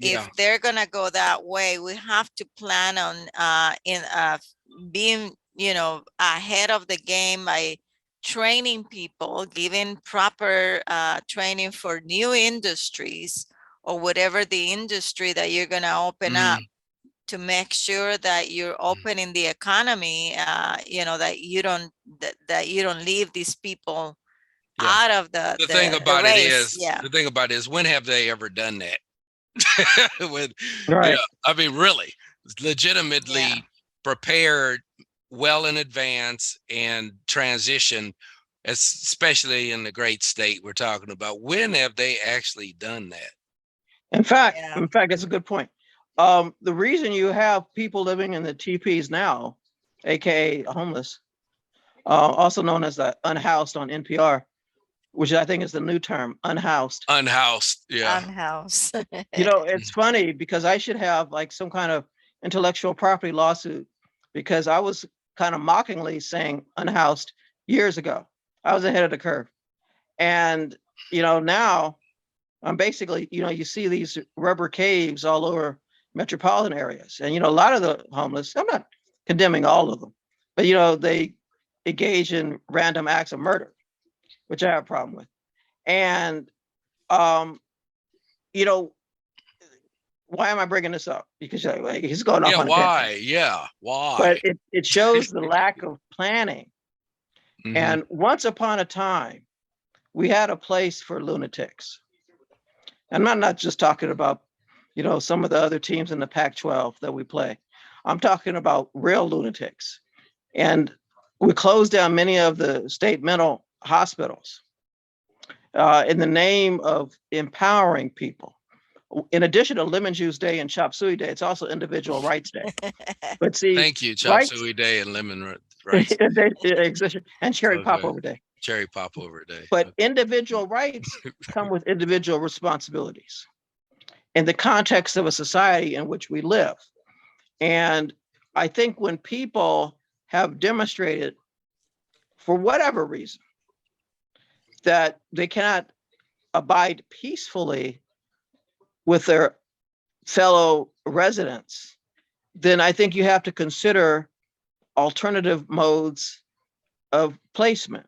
S3: if
S1: yeah.
S3: they're gonna go that way, we have to plan on, in being, ahead of the game by training people, giving proper training for new industries, or whatever the industry that you're gonna open up,
S1: Mhm.
S3: to make sure that you're opening the economy, that you don't leave these people
S1: Yeah.
S3: out of the
S1: The thing
S3: the the
S1: about it
S3: race.
S1: is,
S3: Yeah.
S1: when have they ever done that? With,
S2: Right.
S1: I mean, really,
S3: Yeah.
S1: legitimately prepared well in advance and transition, especially in the great state we're talking about. When have they actually done that?
S2: In fact,
S3: Yeah.
S2: in fact, that's a good point. The reason you have people living in the TPs now, aka homeless, also known as the unhoused on NPR, which I think is the new term, unhoused.
S1: Unhoused, yeah.
S3: Unhoused.
S2: It's funny because I should have like some kind of intellectual property lawsuit because I was kind of mockingly saying unhoused years ago. I was ahead of the curve. And, now I'm basically, you see these rubber caves all over metropolitan areas. And, a lot of the homeless, I'm not condemning all of them, but, they engage in random acts of murder, which I have a problem with. And, um, you know, why am I bringing this up? Because like, he's going off
S1: Yeah,
S2: on a tangent,
S1: why? Yeah,
S2: but
S1: why?
S2: it shows the lack of planning.
S1: Hmm.
S2: And once upon a time, we had a place for lunatics. And I'm not just talking about, some of the other teams in the Pac-12 that we play. I'm talking about real lunatics. And we closed down many of the state mental hospitals in the name of empowering people. In addition to Lemon Juice Day and Chop Suey Day, it's also Individual Rights Day. But see,
S1: Thank you, Chop
S2: rights
S1: Suey Day and Rights.
S2: they exist, and Cherry
S1: Okay.
S2: Popover Day.
S1: Cherry Popover Day.
S2: But
S1: Okay.
S2: individual rights come with individual responsibilities in the context of a society in which we live. And I think when people have demonstrated, for whatever reason, that they cannot abide peacefully with their fellow residents, then I think you have to consider alternative modes of placement.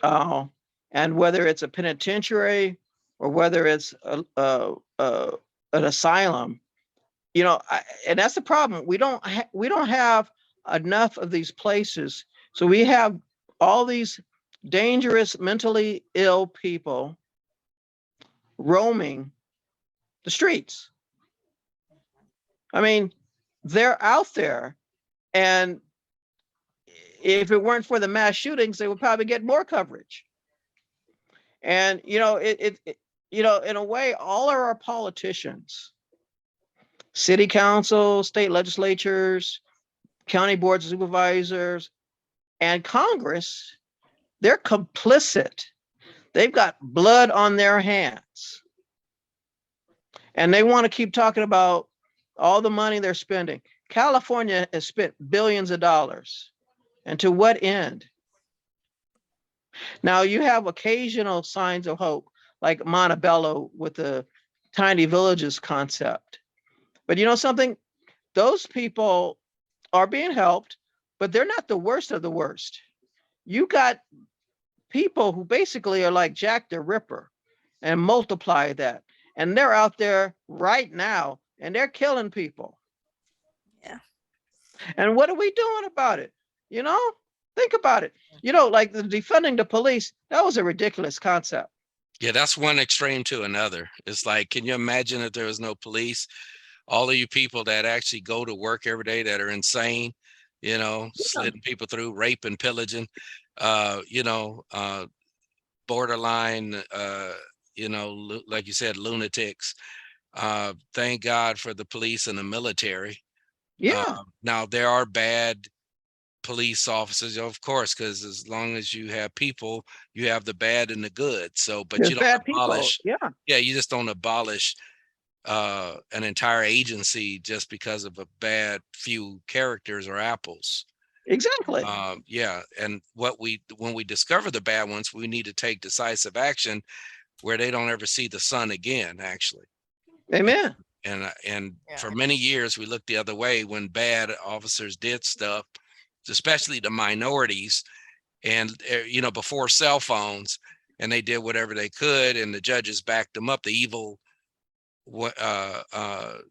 S2: And whether it's a penitentiary or whether it's an asylum, and that's the problem. We don't have enough of these places. So we have all these dangerous, mentally ill people roaming the streets. I mean, they're out there, and if it weren't for the mass shootings, they would probably get more coverage. And in a way, all of our politicians, city council, state legislatures, county boards of supervisors, and Congress, they're complicit. They've got blood on their hands. And they want to keep talking about all the money they're spending. California has spent billions of dollars. And to what end? Now, you have occasional signs of hope, like Montebello with the tiny villages concept. But you know something? Those people are being helped, but they're not the worst of the worst. You got people who basically are like Jack the Ripper, and multiply that. And they're out there right now, and they're killing people.
S3: Yeah.
S2: And what are we doing about it? Think about it. Like the defunding the police, that was a ridiculous concept.
S1: Yeah, that's one extreme to another. It's like, can you imagine if there was no police? All of you people that actually go to work every day that are insane, slitting people through, rape and pillaging, borderline, like you said, lunatics. Thank God for the police and the military.
S2: Yeah,
S1: Now there are bad police officers, of course, because as long as you have people, you have the bad and the good. So, but
S2: there's
S1: you don't
S2: bad people.
S1: abolish.
S2: Yeah,
S1: Yeah, you just don't abolish an entire agency just because of a bad few characters or apples.
S2: exactly.
S1: Yeah, and when we discover the bad ones, we need to take decisive action where they don't ever see the sun again. Actually,
S2: Amen.
S1: and
S3: Yeah.
S1: for many years we looked the other way when bad officers did stuff, especially the minorities, and before cell phones, and they did whatever they could, and the judges backed them up. The evil, well, I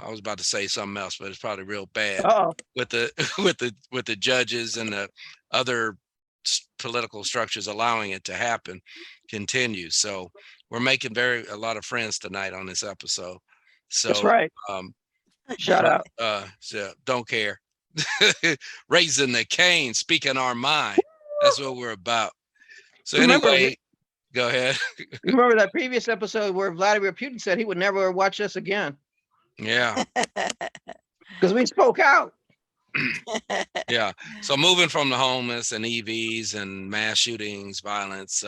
S1: was about to say something else, but it's probably real bad
S2: Oh,
S1: with the with the judges and the other political structures allowing it to happen continues. So we're making a lot of friends tonight on this episode.
S2: that's
S1: So
S2: right.
S1: um
S2: Shout out.
S1: so don't care. Raising the cane, speaking our mind. That's what we're about. So
S2: Remember,
S1: anyway, go ahead.
S2: you remember that previous episode where Vladimir Putin said he would never watch us again
S1: Yeah.
S2: because we spoke out.
S1: Yeah. So moving from the homeless and EVs and mass shootings, violence,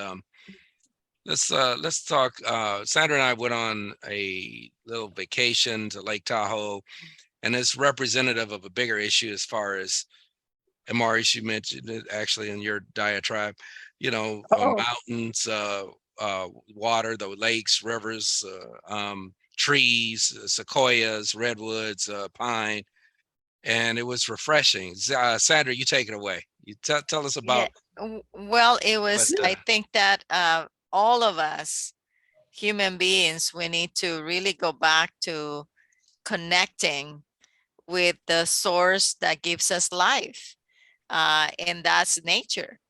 S1: let's talk. Sandra and I went on a little vacation to Lake Tahoe, and it's representative of a bigger issue as far as, and Maurice, you mentioned it actually in your diatribe,
S2: Oh,
S1: mountains, water, the lakes, rivers, trees, sequoias, redwoods, pine, and it was refreshing. Sandra, you take it away. You tell us
S3: Yeah.
S1: about
S3: Well, it was,
S1: what.
S3: I think that all of us human beings, we need to really go back to connecting with the source that gives us life. And that's nature.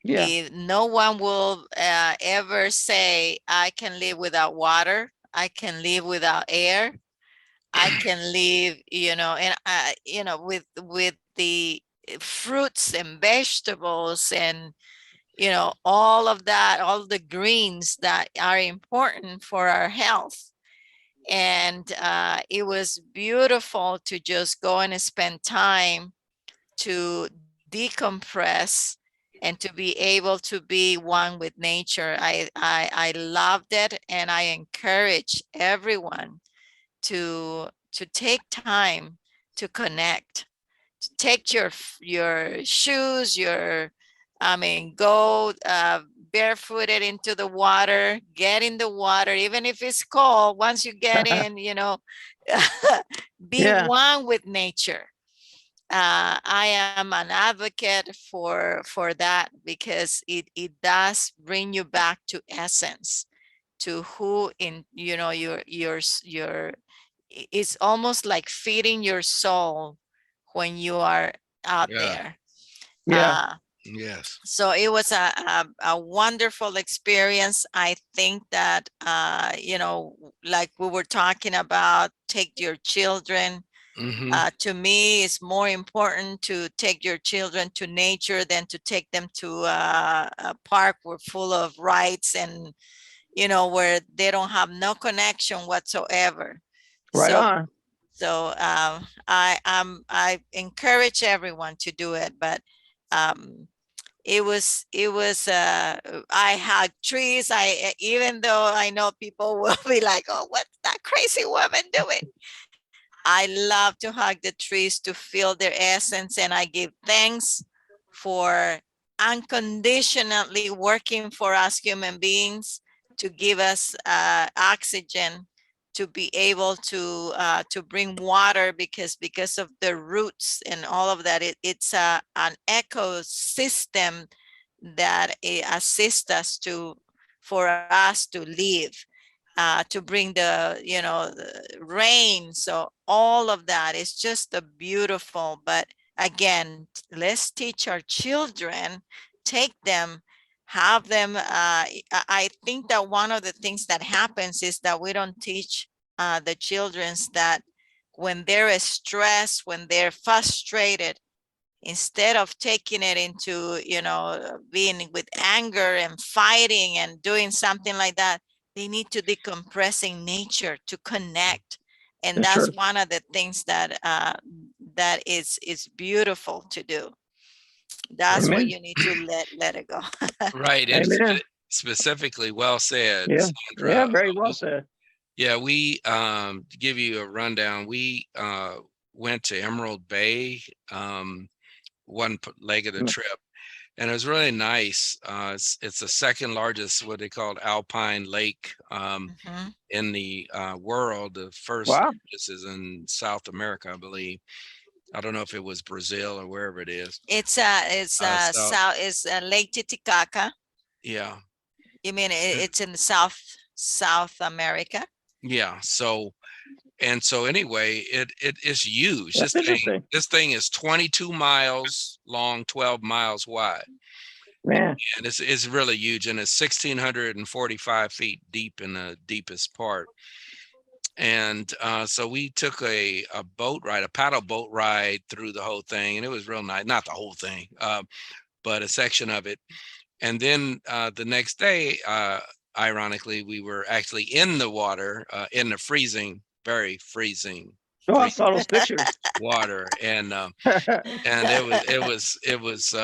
S2: Yeah.
S3: No one will ever say, I can live without water. I can live without air. I can live, and with the fruits and vegetables and all of that, all the greens that are important for our health. And it was beautiful to just go and spend time to decompress and to be able to be one with nature. I loved it, and I encourage everyone to take time to connect. Take your shoes, go barefooted into the water, get in the water, even if it's cold. Once you get in, be
S2: Yeah.
S3: one with nature. I am an advocate for that, because it does bring you back to essence, to who in your it's almost like feeding your soul when you are out
S1: Yeah.
S3: there.
S2: Yeah.
S3: uh
S1: Yes.
S3: so it was a wonderful experience. I think that like we were talking about, take your children.
S1: Hmm.
S3: To me, it's more important to take your children to nature than to take them to a park where full of rides, and where they don't have no connection whatsoever.
S2: Right
S3: So
S2: on.
S3: I encourage everyone to do it, but it was I had trees. Even though I know people will be like, oh, what's that crazy woman doing? I love to hug the trees to feel their essence, and I give thanks for unconditionally working for us human beings to give us oxygen, to be able to bring water, because of the roots and all of that. It's an ecosystem that assists us to for us to live, to bring the rain. So all of that is just a beautiful. But again, let's teach our children, take them, have them. I think that one of the things that happens is that we don't teach the children's that when they're stressed, when they're frustrated, instead of taking it into being with anger and fighting and doing something like that, they need to decompress in nature to connect. And
S2: It's
S3: that's
S2: true.
S3: one of the things that is beautiful to do. That's where
S2: Amen.
S3: you need to let it go.
S1: Right. And
S2: Amen.
S1: specifically, well said,
S2: Yeah.
S1: Sandra.
S2: Yeah. Very well said.
S1: Yeah, we to give you a rundown, we went to Emerald Bay, leg of the
S2: Mm.
S1: trip, and it was really nice. It's the second largest, what they call alpine lake,
S3: Mhm.
S1: in the world. The first
S2: Wow.
S1: largest is in South America, I believe. I don't know if it was Brazil or wherever it is. So
S3: South is Lake Titicaca.
S1: yeah,
S3: You mean
S1: uh,
S3: it's in South America?
S1: yeah. So anyway, it is huge.
S2: That's interesting.
S1: This thing is 22 miles long, 12 miles wide,
S2: Man.
S1: and it's really huge, and it's 1,645 feet deep in the deepest part. And so we took a boat ride, a paddle boat ride through the whole thing, and it was real nice. Not the whole thing, but a section of it. And then the next day, ironically, we were actually in the water, in the freezing, very freezing,
S2: Oh, I
S1: freezing
S2: saw those pictures.
S1: water, and it was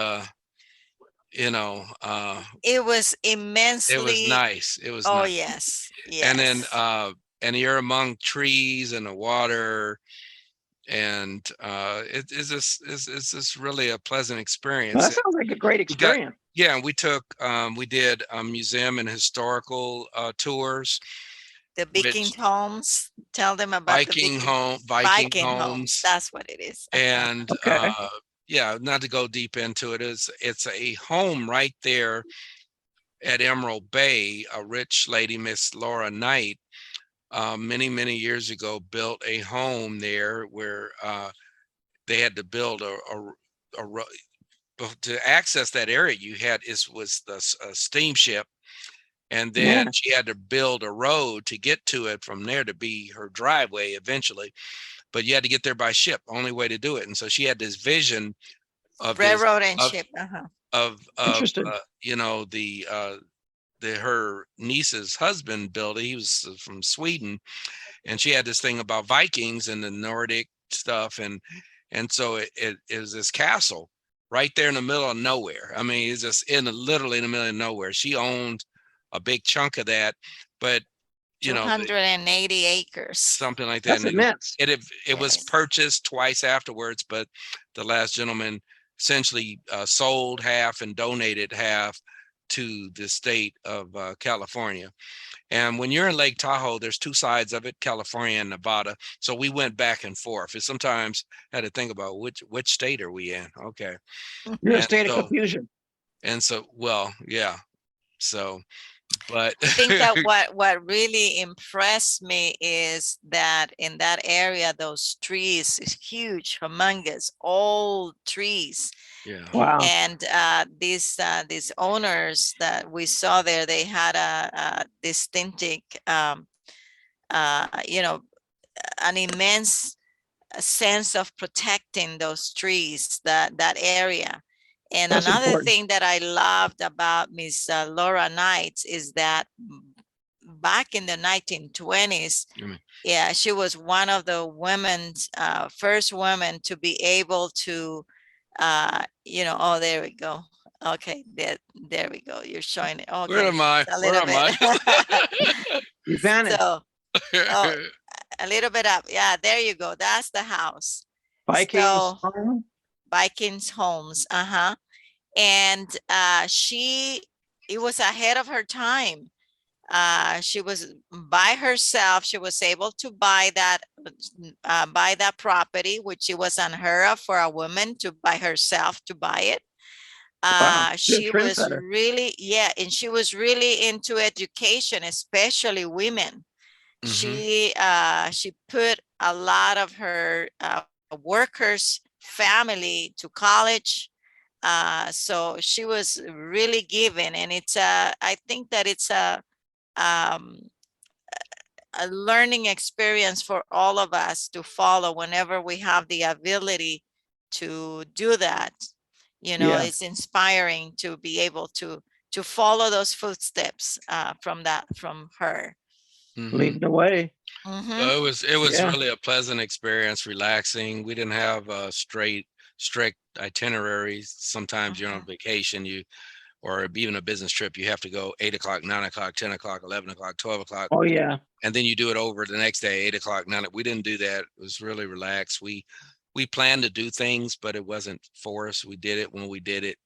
S1: you know uh,
S3: It was
S1: it was
S3: immensely.
S1: nice. It was
S3: Oh,
S1: nice.
S3: yes,
S1: And then
S3: yes.
S1: and you're among trees and the water, and it's just really a pleasant
S2: Well,
S1: experience.
S2: that sounds like a great
S1: We got
S2: experience.
S1: Yeah, and we did museum and historical tours
S3: The
S1: which
S3: Viking homes. Tell them about the
S1: Viking
S3: Viking homes.
S1: homes,
S3: That's what it is.
S1: and
S2: Okay.
S1: yeah, not to go deep into it, it's a home right there at Emerald Bay. A rich lady, Miss Laura Knight, many years ago built a home there where they had to build a to access that area, you had was the steamship, and
S2: Yeah.
S1: then she had to build a road to get to it from there to be her driveway eventually. But you had to get there by ship, only way to do it. And so she had this vision of this
S3: Railroad and
S1: of
S3: ship. Uh-huh.
S2: Interesting.
S1: you know, her niece's husband built it. He was from Sweden, and she had this thing about Vikings and the Nordic stuff, and so it was this castle right there in the middle of nowhere. I mean, it's just literally in the middle of nowhere. She owned a big chunk of that, but you know,
S3: 280 acres.
S1: something like that.
S2: That's
S1: And
S2: immense.
S1: it was
S3: Yes.
S1: purchased twice afterwards, but the last gentleman essentially sold half and donated half to the state of California. And when you're in Lake Tahoe, there's two sides of it, California and Nevada. So we went back and forth. And sometimes had to think about which state are we in? Okay.
S2: You're in a
S1: And
S2: state of
S1: so
S2: confusion.
S1: well, yeah. So, but
S3: I think that what really impressed me is that in that area, those trees is huge, humongous, old trees.
S1: yeah.
S2: Wow.
S3: And these owners that we saw there, they had a distinctive, you know, an immense sense of protecting those trees, that area. And
S2: That's
S3: another
S2: important.
S3: thing that I loved about Miss Laura Knights is that back in the 1920s,
S1: Mm.
S3: yeah, she was one of the women's first women to be able to, you know, oh, there we go. Okay, there we go. You're showing it.
S1: Where
S3: Okay,
S1: am I?
S3: a
S1: Where
S3: little
S1: am I?
S3: bit.
S2: You vanished.
S3: So, oh, a little bit up. Yeah, there you go. That's the house.
S2: Vikings.
S3: So Vikings homes. Uh-huh. And it was ahead of her time. She was by herself. She was able to buy that property, which it was unheard of for a woman to by herself to buy it.
S2: Wow. Good
S3: She was
S2: trendsetter.
S3: really, yeah, and she was really into education, especially women.
S1: Hmm.
S3: She put a lot of her workers' family to college. So she was really giving, and I think that it's um, a learning experience for all of us to follow whenever we have the ability to do that. You know,
S2: Yeah.
S3: it's inspiring to be able to follow those footsteps from her.
S1: Hmm.
S2: Leading the way.
S3: Mhm.
S1: So it was
S2: Yeah.
S1: really a pleasant experience, relaxing. We didn't have strict itineraries. Sometimes you're on
S3: Mhm.
S1: vacation, or even a business trip, you have to go 8 o'clock, 9 o'clock, 10 o'clock, 11 o'clock, 12 o'clock,
S2: Oh yeah.
S1: and then you do it over the next day, 8 o'clock, 9. We didn't do that. It was really relaxed. We planned to do things, but it wasn't for us. We did it when we did it,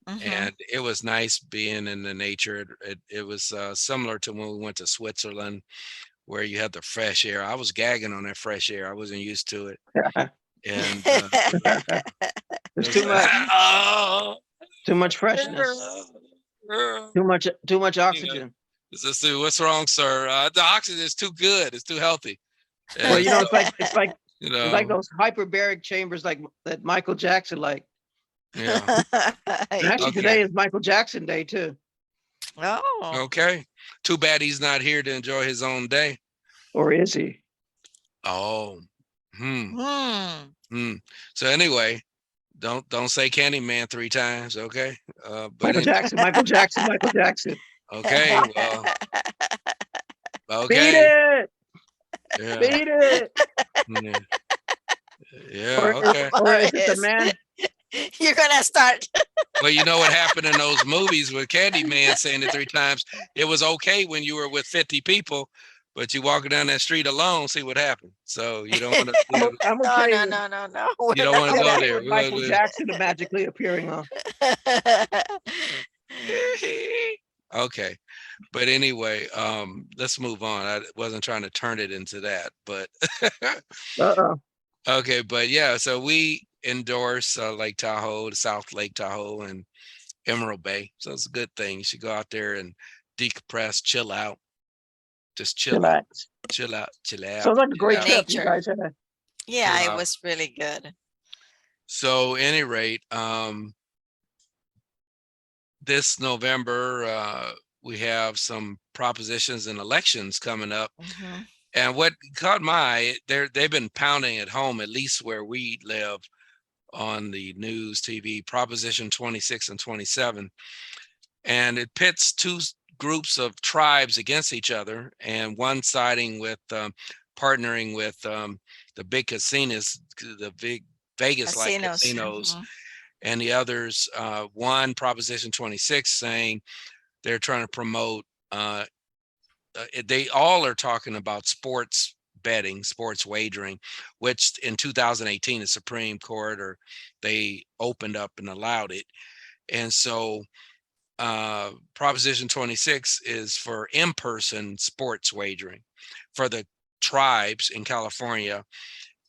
S3: Mhm.
S1: and it was nice being in the nature. It was similar to when we went to Switzerland, where you had the fresh air. I was gagging on that fresh air. I wasn't used to it, and it
S2: There's
S1: was
S2: too
S1: like,
S2: much.
S1: oh,
S2: Too much freshness.
S1: yeah.
S2: Too much
S1: You know,
S2: oxygen.
S1: let's see, what's wrong, sir? The oxygen is too good. It's too healthy.
S2: Well,
S1: And
S2: you know,
S1: so,
S2: it's like those hyperbaric chambers like that Michael Jackson like.
S1: yeah.
S2: And actually
S1: Okay.
S2: today is Michael Jackson Day too.
S3: Oh.
S1: Okay. Too bad he's not here to enjoy his own day.
S2: Or is he?
S1: Oh. Hmm.
S3: Hmm.
S1: Hmm. So anyway, don't say Candyman 3 times, okay? But
S2: Michael Jackson, Michael Jackson, Michael Jackson.
S1: okay, well,
S2: Beat
S1: okay.
S2: it!
S1: Yeah.
S2: Beat it!
S1: Yeah. Yeah, okay.
S2: Or is it the
S3: Boris,
S2: man?
S3: you're gonna start.
S1: Well, you know what happened in those movies with Candyman saying it 3 times? It was okay when you were with 50 people, but you walking down that street alone, see what happened. So you don't want to,
S2: I'm
S3: No,
S2: okay
S3: no,
S2: with
S3: no, no, no. We're
S1: you don't want to
S3: not
S2: I'm
S1: go
S2: okay
S1: there.
S2: with
S1: We're
S2: Michael
S1: gonna
S2: Jackson magically appearing on.
S1: okay. But anyway, let's move on. I wasn't trying to turn it into that, but
S2: Uh-oh.
S1: okay. But yeah, so we endorse Lake Tahoe, the South Lake Tahoe, and Emerald Bay. So it's a good thing. You should go out there and decompress, chill out, just
S2: Relax.
S1: chill out, chill out,
S2: Sounds like a
S1: chill
S2: great
S1: out,
S2: trip you
S3: Nature.
S2: guys had.
S3: Yeah,
S1: chill
S3: it
S1: out.
S3: was really good.
S1: So, any rate, this November, we have some propositions and elections coming up.
S3: Mhm.
S1: And what caught my eye, they've been pounding at home, at least where we live on the news, TV, Proposition 26 and 27. And it pits two groups of tribes against each other, and one siding with partnering with the big casinos, the big Vegas-like
S3: Casinos.
S1: casinos,
S3: Mhm.
S1: and the others, one Proposition 26 saying they're trying to promote, they all are talking about sports betting, sports wagering, which in 2018, the Supreme Court, or they opened up and allowed it. And so Proposition 26 is for in-person sports wagering for the tribes in California,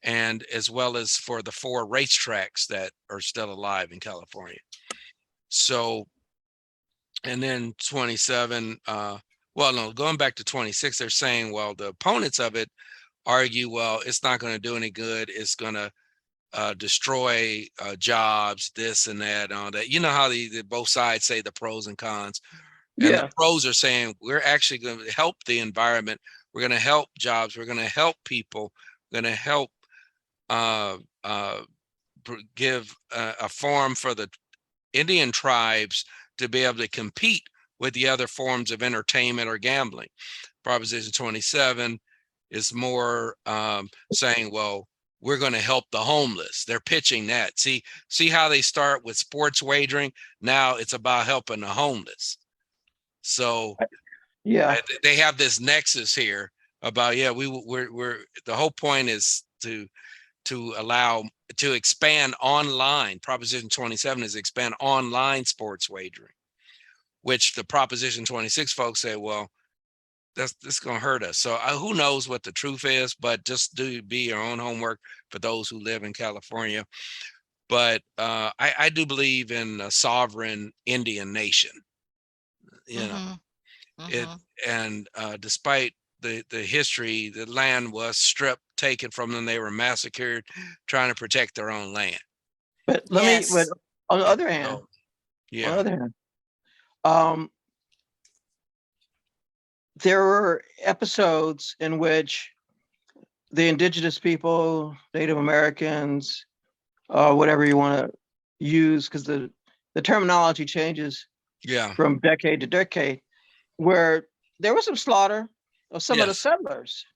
S1: and as well as for the 4 racetracks that are still alive in California. So, and then 27, well, no, going back to 26, they're saying, well, the opponents of it argue, well, it's not going to do any good. It's going to destroy jobs, this and that, and all that. You know how the both sides say the pros and cons. And the
S2: Yeah.
S1: pros are saying we're actually going to help the environment. We're going to help jobs. We're going to help people. We're going to help uh, uh, give a forum for the Indian tribes to be able to compete with the other forms of entertainment or gambling. Proposition 27 is more saying, well, we're going to help the homeless. They're pitching that. See how they start with sports wagering. Now it's about helping the homeless. So
S2: Yeah.
S1: they have this nexus here about, yeah, we're the whole point is to allow to expand online. Proposition 27 is expand online sports wagering, which the Proposition 26 folks say, well, that's going to hurt us. So who knows what the truth is, but just be your own homework for those who live in California. But I do believe in a sovereign Indian nation, you know,
S3: Mhm.
S1: it,
S3: Mhm.
S1: and despite the history, the land was stripped, taken from them. They were massacred, trying to protect their own land.
S2: But but
S3: Yes.
S2: on the
S1: And
S2: other hand,
S1: so,
S2: on the
S1: yeah,
S2: other hand, um, there were episodes in which the indigenous people, Native Americans, whatever you want to use, because the terminology changes
S1: yeah,
S2: from decade to decade, where there was some slaughter of some of the
S1: yes,
S2: settlers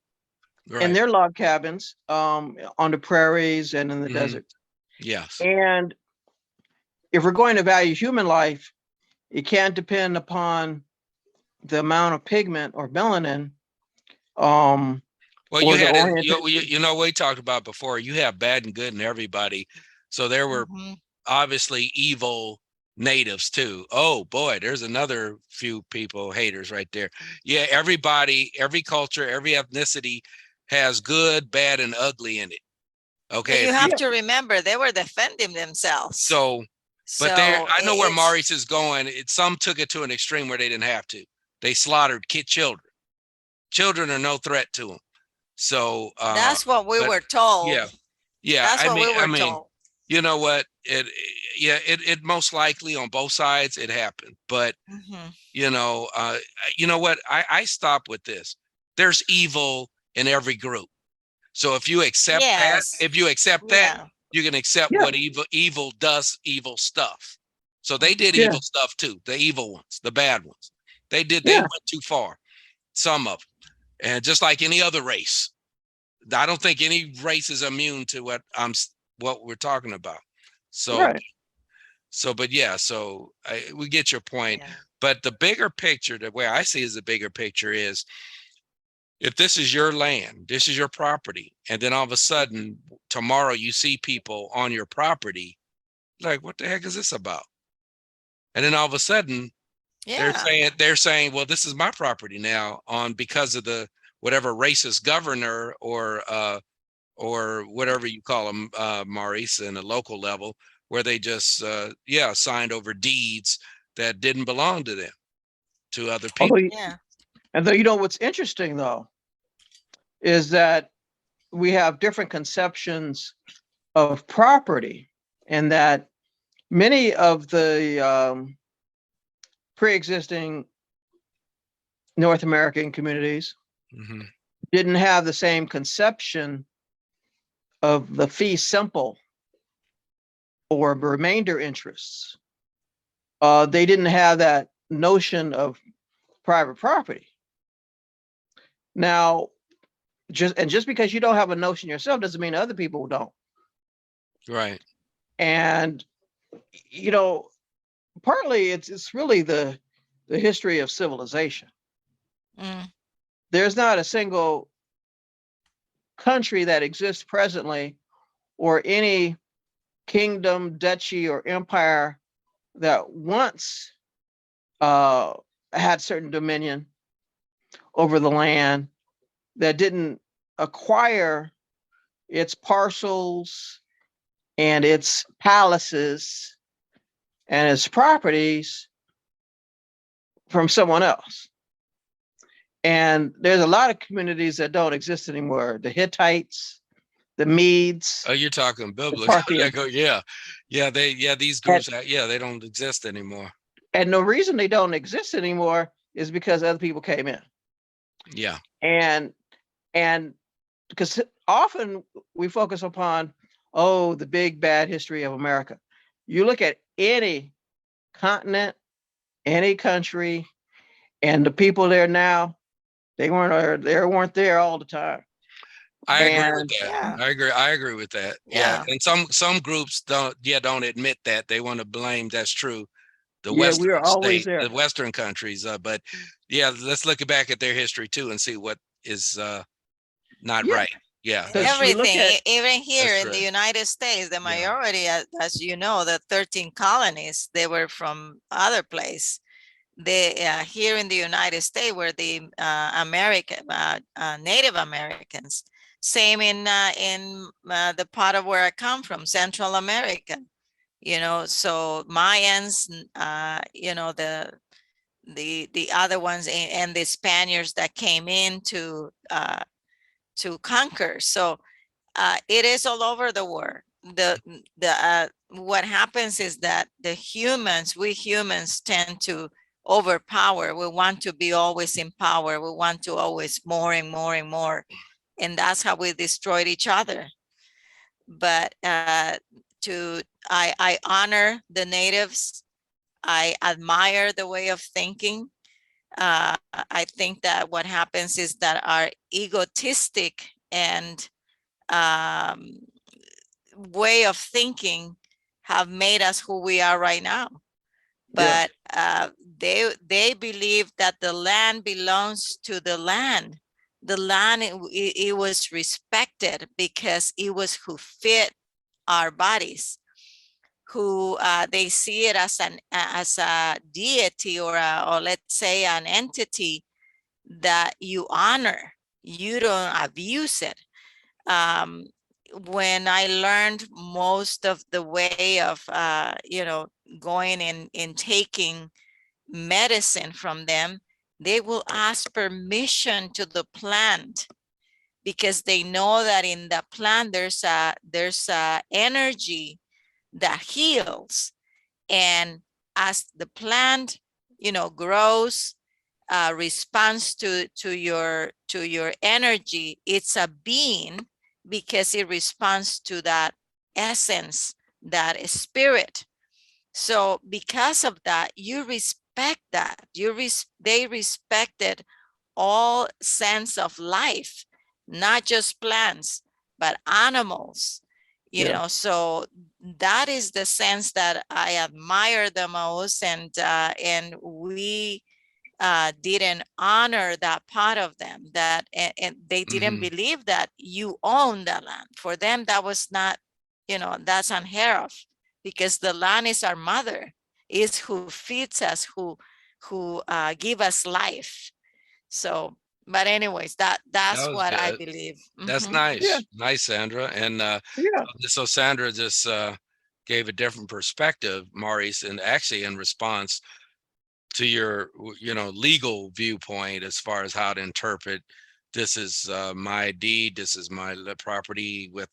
S2: in
S1: right,
S2: their log cabins on the prairies and in the
S1: hmm,
S2: desert.
S1: yes,
S2: And if we're going to value human life, it can't depend upon the amount of pigment or melanin um,
S1: well, you
S2: or the
S1: had it. You, you
S2: orientation.
S1: you know, we talked about before. You have bad and good in everybody. So there were
S3: Mhm.
S1: obviously evil natives too. Oh boy, there's another few people haters right there. Yeah, everybody, every culture, every ethnicity has good, bad, and ugly in it.
S3: But
S1: Okay,
S3: you
S1: if you
S3: have
S2: Yeah,
S3: to remember they were defending themselves.
S1: so, but there,
S3: So
S1: I know where
S3: it's
S1: Maurice is going. Some took it to an extreme where they didn't have to. They slaughtered children. Children are no threat to them. So,
S3: that's what we
S1: but
S3: were told.
S1: yeah, yeah.
S3: That's what we
S1: I
S3: were
S1: mean,
S3: told.
S1: you know what? Yeah, it most likely on both sides it happened. But
S3: Mhm.
S1: you know what? I stop with this. There's evil in every group. So
S3: Yes.
S1: if you accept that,
S3: Yeah.
S1: you can accept
S2: yeah,
S1: what evil does evil stuff. So they did
S2: yeah,
S1: evil stuff too. The evil ones, the bad ones. They
S2: yeah,
S1: went too far. Some of them, and just like any other race, I don't think any race is immune to what we're talking about. So
S2: right.
S1: but yeah, so we get your point.
S3: Yeah.
S1: But the bigger picture, the way I see is the bigger picture is if this is your land, this is your property, and then all of a sudden tomorrow you see people on your property, like, what the heck is this about? And then all of a sudden
S3: Yeah.
S1: they're saying, well, this is my property now on because of the whatever racist governor or whatever you call them, Maurice, in a local level, where they just, signed over deeds that didn't belong to them, to other
S2: Although,
S1: people.
S3: Yeah.
S2: and though what's interesting though is that we have different conceptions of property, and that many of the pre-existing North American communities
S1: Hmm.
S2: didn't have the same conception of the fee simple or remainder interests. They didn't have that notion of private property. Now, just because you don't have a notion yourself doesn't mean other people don't.
S1: Right.
S2: And you know, partly it's really the history of civilization.
S3: Mm,
S2: There's not a single country that exists presently or any kingdom, duchy, or empire that once uh, had certain dominion over the land that didn't acquire its parcels and its palaces and its properties from someone else. And there's a lot of communities that don't exist anymore. The Hittites, the Medes,
S1: Oh, you're talking
S2: the
S1: biblical.
S2: Parthians.
S1: Yeah. Yeah, these
S2: And,
S1: groups, yeah, they don't exist anymore.
S2: and the reason they don't exist anymore is because other people came in.
S1: Yeah.
S2: And and because often we focus upon, oh, the big bad history of America. You look at any continent, any country, and the people there now, they weren't there all the time.
S1: I agree with
S2: And
S1: that.
S3: yeah,
S1: I agree with that. Yeah.
S3: yeah,
S1: And some groups don't admit that. They want to blame, that's true, the
S2: yeah, we
S1: Western
S2: are always
S1: state, the
S2: there.
S1: Western countries. But yeah, let's look back at their history too and see what is not
S2: Yeah,
S1: right. Yeah,
S2: because
S1: that's
S2: we look
S3: everything,
S2: at
S3: even here
S1: that's
S3: in the
S1: right.
S3: United States, the
S1: Yeah.
S3: majority, as you know, the 13 colonies, they were from other place. They here in the United States were the American Native Americans. Same in the part of where I come from, Central America. So Mayans, the other ones, and the Spaniards that came in to conquer. So it is all over the world. What happens is that we humans tend to overpower. We want to be always in power. We want to always more and more and more. And that's how we destroyed each other. But I honor the natives. I admire the way of thinking. I think that what happens is that our egotistic and um, way of thinking have made us who we are right now.
S2: yeah,
S3: But they believe that the land belongs to the land. The land, it was respected because it was who fit our bodies, who they see it as a deity or let's say an entity that you honor. You don't abuse it. um, when I learned most of the way of going in taking medicine from them, they will ask permission to the plant because they know that in the plant there's a energy that heals. And as the plant grows, responds to your energy, it's a being because it responds to that essence, that spirit. So because of that, you respect that. They respected all sense of life, not just plants, but animals.
S2: yeah,
S3: So that is the sense that I admire the most, and we didn't honor that part of them, that and they didn't
S1: Hmm.
S3: believe that you own the land. For them, that was not, that's unheard of, because the land is our mother, is who feeds us, who give us life. So, but anyways,
S1: That
S3: that's
S1: was
S3: what I
S1: good.
S3: believe.
S1: That's
S2: yeah,
S1: nice, Sandra. And
S2: yeah,
S1: so Sandra just gave a different perspective, Maurice, and actually in response to your legal viewpoint as far as how to interpret, this is my deed, this is my property with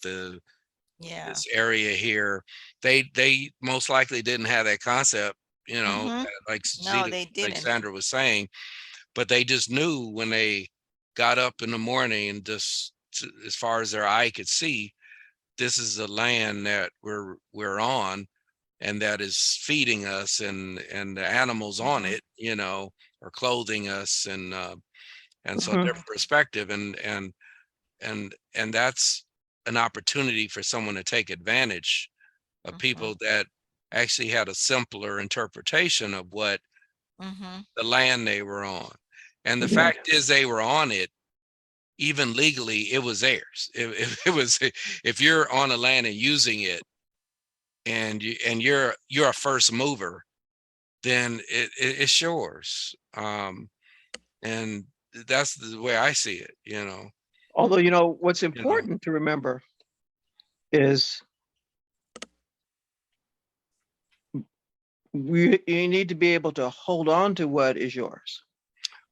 S3: Yeah.
S1: this area here. They most likely didn't have that concept you know,
S3: Mhm.
S1: like
S3: No,
S1: Zeta,
S3: they
S1: like
S3: didn't.
S1: Sandra was saying, but they just knew when they got up in the morning and just as far as their eye could see, this is the land that we're on and that is feeding us and the animals on
S3: Mhm.
S1: it, you know, are clothing us and so
S2: Mhm.
S1: their perspective and that's an opportunity for someone to take advantage of people
S3: Mhm.
S1: that actually had a simpler interpretation of what
S3: Mhm.
S1: the land they were on. And the
S2: Yeah.
S1: fact is they were on it, even legally, it was theirs. It was if you're on a land and using it and you're a first mover, then it's yours. And that's the way I see it, you know.
S2: Although, what's
S1: You know.
S2: important to remember is you need to be able to hold on to what is yours.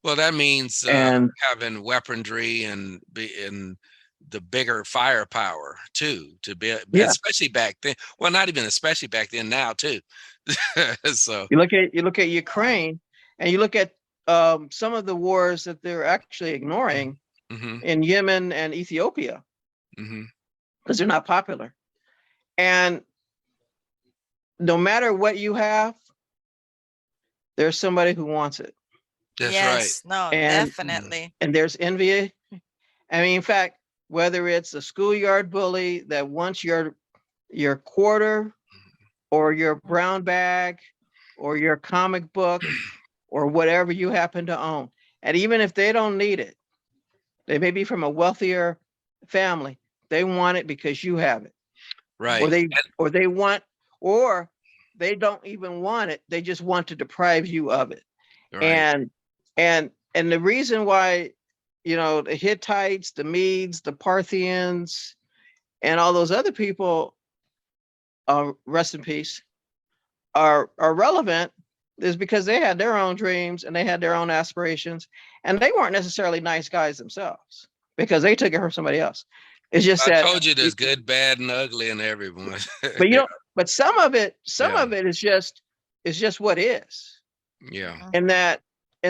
S1: Well, that means
S2: And
S1: having weaponry and the bigger firepower too, to be
S2: yeah,
S1: especially back then. Well, not even especially back then, now too. So
S2: you look at Ukraine, and you look at some of the wars that they're actually ignoring
S1: hmm
S2: in Yemen and Ethiopia
S1: hmm
S2: because they're not popular. And no matter what you have, there's somebody who wants it.
S1: that's right.
S3: Yes, no,
S2: And
S3: definitely.
S2: there's envy. I mean, in fact, whether it's a schoolyard bully that wants your quarter or your brown bag or your comic book or whatever you happen to own. And even if they don't need it, they may be from a wealthier family. They want it because you have it. Or
S1: Right.
S2: they or they want or they don't even want it. They just want to deprive you of it.
S1: Right.
S2: And and the reason why, the Hittites, the Medes, the Parthians, and all those other people, rest in peace, are relevant is because they had their own dreams and they had their own aspirations, and they weren't necessarily nice guys themselves because they took it from somebody else. It's just
S1: I
S2: that,
S1: told you there's good, bad, and ugly in everyone.
S2: but but some of it is just what is,
S1: Yeah.
S2: and
S3: Mhm.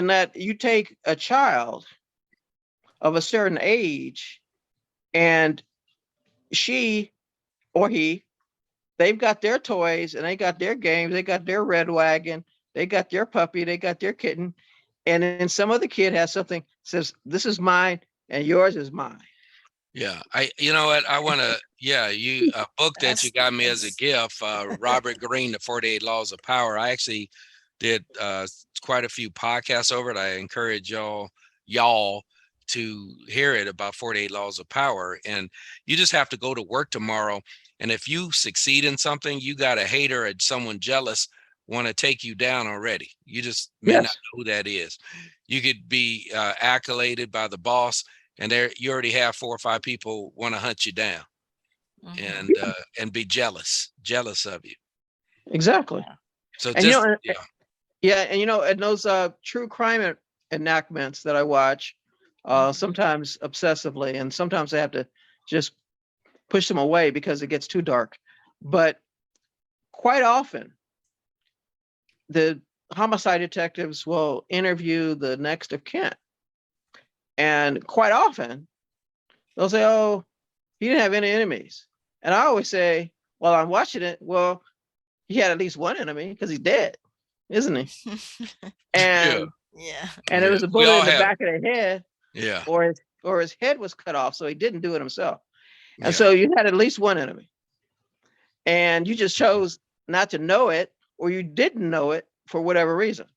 S2: that you take a child of a certain age, and she or he, they've got their toys and they got their games, they got their red wagon, they got their puppy, they got their kitten, and then some other kid has something, says this is mine and yours is mine.
S1: Yeah, you know what, I want to, yeah, you, a book that you
S3: That's
S1: got me as a
S3: that's
S1: gift, Robert Greene, The 48 Laws of Power. I actually did quite a few podcasts over it. I encourage y'all to hear it about 48 Laws of Power. And you just have to go to work tomorrow. And if you succeed in something, you got a hater or someone jealous want to take you down already. You just may not
S2: Yes,
S1: know who that is. You could be accoladed by the boss, and there you already have 4 or 5 people want to hunt you down
S3: mhm.
S1: and be jealous of you.
S2: exactly.
S3: Yeah.
S1: So
S2: And
S1: just yeah.
S2: yeah, and and those true crime enactments that I watch,
S3: Mhm.
S2: sometimes obsessively, and sometimes I have to just push them away because it gets too dark. But quite often, the homicide detectives will interview the next of kin. And quite often, they'll say, "Oh, he didn't have any enemies." And I always say, "Well, I'm watching it. Well, he had at least one enemy because he's dead, isn't he?"
S1: Yeah.
S2: And
S3: Yeah.
S2: it
S1: Yeah.
S2: was a
S1: We
S2: bullet
S1: all
S2: in the
S1: have
S2: back of the head,
S1: yeah.
S2: or his head was cut off, so he didn't do it himself. And
S1: Yeah.
S2: so you had at least one enemy, and you just
S1: Mhm.
S2: chose not to know it, or you didn't know it for whatever reason,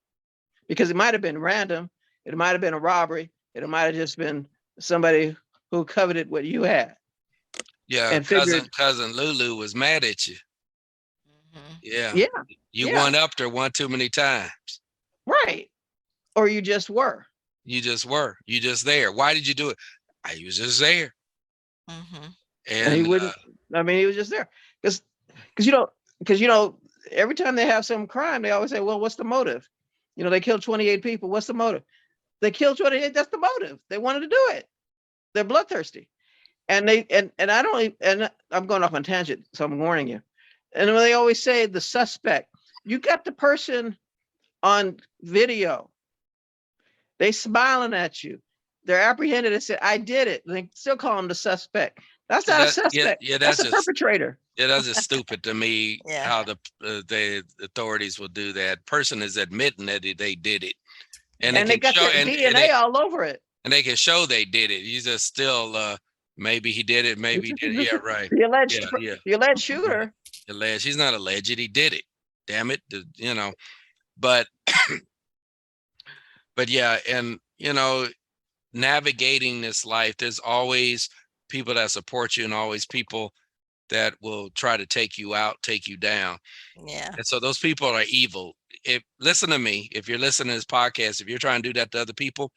S2: because it might have been random, it might have been a robbery, it might have just been somebody who coveted what you had
S1: Yeah,
S2: and figured,
S1: cousin Lulu was mad at you.
S3: Mhm.
S1: Yeah.
S2: yeah,
S1: You
S2: yeah,
S1: one upped her one too many times.
S2: right, or you just were.
S1: You just were. You just there. Why did you do it? I was just there.
S3: Mhm.
S2: And he
S1: And
S2: wouldn't. I mean, he was just there because because you know because every time they have some crime, they always say, "Well, what's the motive?" They killed 28 people. What's the motive? They killed 28. That's the motive. They wanted to do it. They're bloodthirsty, and and I don't. And I'm going off on tangent, so I'm warning you. And when they always say the suspect, you got the person on video. They smiling at you. They're apprehended and said, "I did it." And they still call him the suspect. That's not a suspect. That's a perpetrator.
S1: That's just stupid to me.
S3: Yeah.
S1: How the authorities will do that. Person is admitting that they did it, and
S2: they got
S1: show
S2: the DNA all over it.
S1: and they can show they did it. You just still maybe he did it, maybe he did it. Yeah, right.
S2: The alleged,
S1: Yeah.
S2: the alleged shooter.
S1: Alleged. He's not alleged. He did it. Damn it. You know, but but yeah, and you know, navigating this life, there's always people that support you and always people that will try to take you out, take you down.
S3: Yeah.
S1: And so those people are evil. If listen to me, if you're listening to this podcast, if you're trying to do that to other people,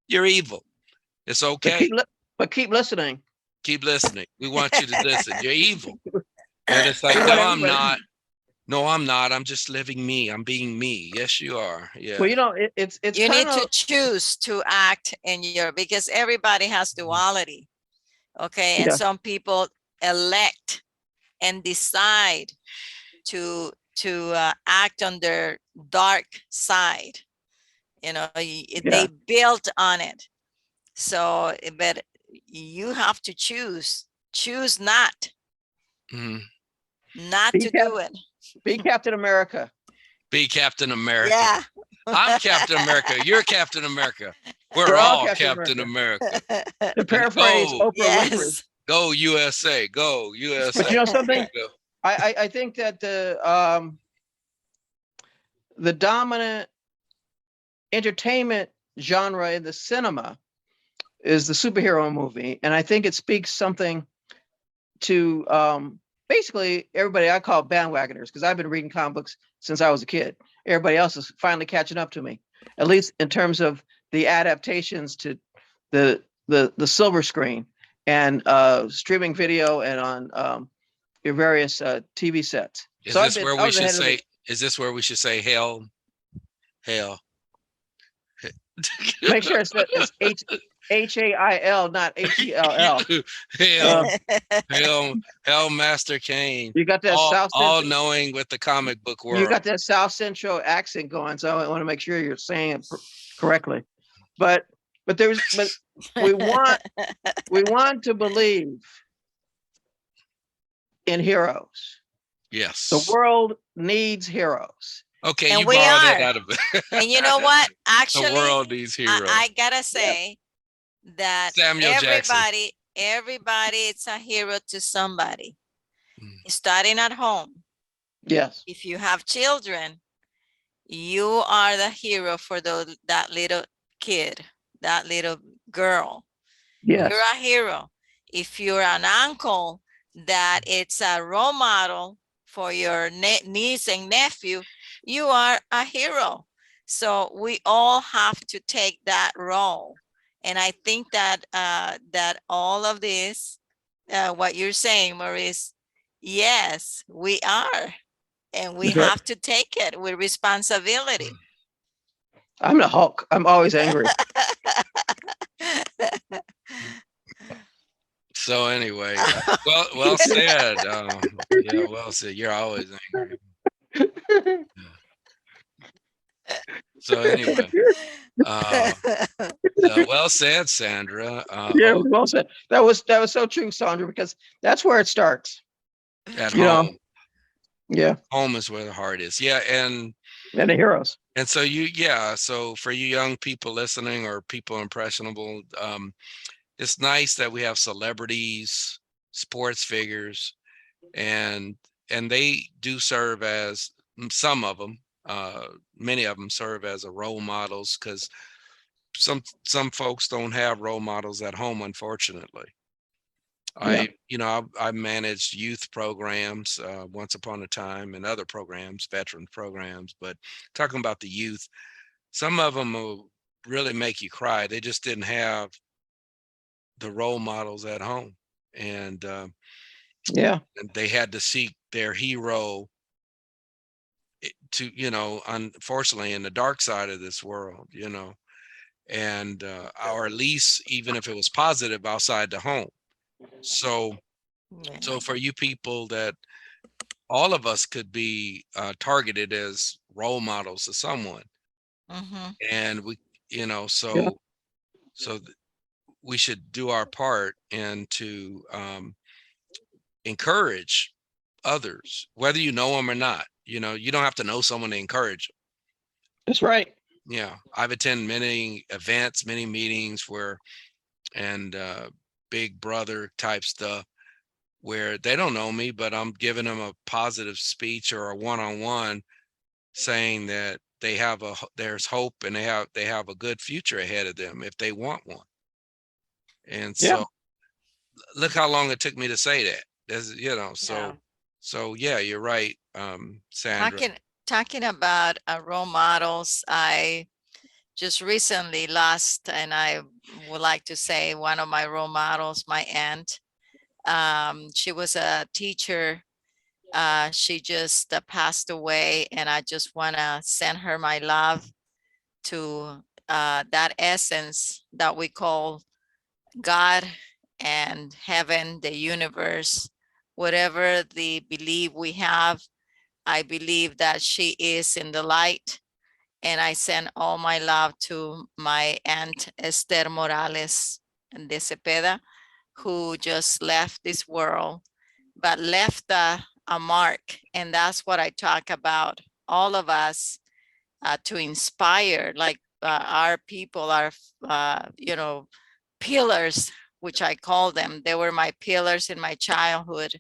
S1: you're evil. It's okay.
S2: But keep listening.
S1: Keep listening. We want you to listen. You're evil. And it's like, no, I'm not. No, I'm not. I'm just living me. I'm being me. Yes, you are. Yeah.
S2: Well, you know, it's
S3: you need to choose to act in your, because everybody has duality. Okay. And some people elect and decide to act on their dark side. You know, they built on it. So, but you have to choose not, not to do it.
S2: Be Captain America.
S1: Be Captain America.
S3: Yeah.
S1: I'm Captain America. You're Captain America. We're all Captain America.
S2: To paraphrase Oprah Winfrey.
S1: Go USA. Go USA.
S2: But you know something? I think that the dominant entertainment genre in the cinema is the superhero movie, and I think it speaks something to basically everybody I call bandwagoners, because I've been reading comic books since I was a kid. Everybody else is finally catching up to me, at least in terms of the adaptations to the silver screen and streaming video and on your various TV sets.
S1: Is this where we should say? Is this where we should say hell? Hell.
S2: Make sure it's HAIL, not HELL.
S1: Hell, Master Kane.
S2: You got that
S1: all knowing with the comic book world.
S2: You got that South Central accent going, so I want to make sure you're saying it correctly. But we want to believe in heroes.
S1: Yes.
S2: The world needs heroes.
S1: Okay, and you borrowed that out of it.
S3: And you know what? Actually,
S1: the world needs heroes.
S3: I gotta say that everybody, it's a hero to somebody. Starting at home.
S2: Yes.
S3: If you have children, you are the hero for that little kid, that little girl.
S2: Yes.
S3: You're a hero. If you're an uncle, that it's a role model for your niece and nephew, you are a hero. So we all have to take that role. And I think that that all of this, what you're saying, Maurice, yes, we are. And we have to take it with responsibility.
S2: I'm the Hulk. I'm always angry.
S1: So anyway, well said. Yeah, well said. You're always angry. So anyway, well said, Sandra.
S2: Yeah, well said. That was so true, Sandra, because that's where it starts.
S1: At home.
S2: Yeah.
S1: Home is where the heart is. Yeah, and
S2: the heroes.
S1: And so so for you young people listening or people impressionable, it's nice that we have celebrities, sports figures, and they do serve as, some of them, many of them serve as a role models, because some folks don't have role models at home, unfortunately. I managed youth programs once upon a time, and other programs, veteran programs, but talking about the youth, some of them will really make you cry. They just didn't have the role models at home, and they had to seek their hero to, unfortunately, in the dark side of this world, and or at least even if it was positive, outside the home. So for you people that all of us could be targeted as role models of someone.
S3: Mhm.
S1: And we,
S2: Yeah.
S1: so we should do our part and to encourage others, whether you know them or not. You don't have to know someone to encourage them.
S2: That's right.
S1: Yeah, I've attended many events, many meetings and big brother type stuff where they don't know me, but I'm giving them a positive speech or a one-on-one saying that there's hope and they have a good future ahead of them if they want one. And
S2: Yeah.
S1: so look how long it took me to say that.
S3: Yeah.
S1: So yeah, you're right, Sandra.
S3: Talking about role models, I just recently lost, and I would like to say one of my role models, my aunt. She was a teacher. She just passed away, and I just want to send her my love to that essence that we call God and heaven, the universe, whatever the belief we have. I believe that she is in the light, and I send all my love to my aunt Esther Morales de Cepeda, who just left this world, but left a mark. And that's what I talk about. All of us to inspire, like our people, our, pillars, which I call them. They were my pillars in my childhood.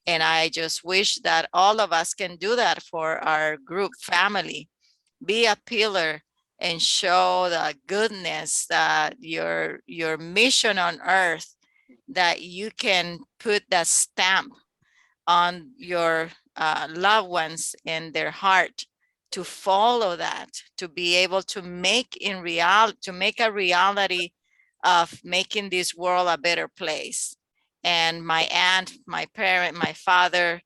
S3: And I just wish that all of us can do that for our group family. Be a pillar and show the goodness that your mission on earth, that you can put that stamp on your loved ones in their heart, to follow that, to be able to make a reality of making this world a better place. And my aunt, my parent, my father,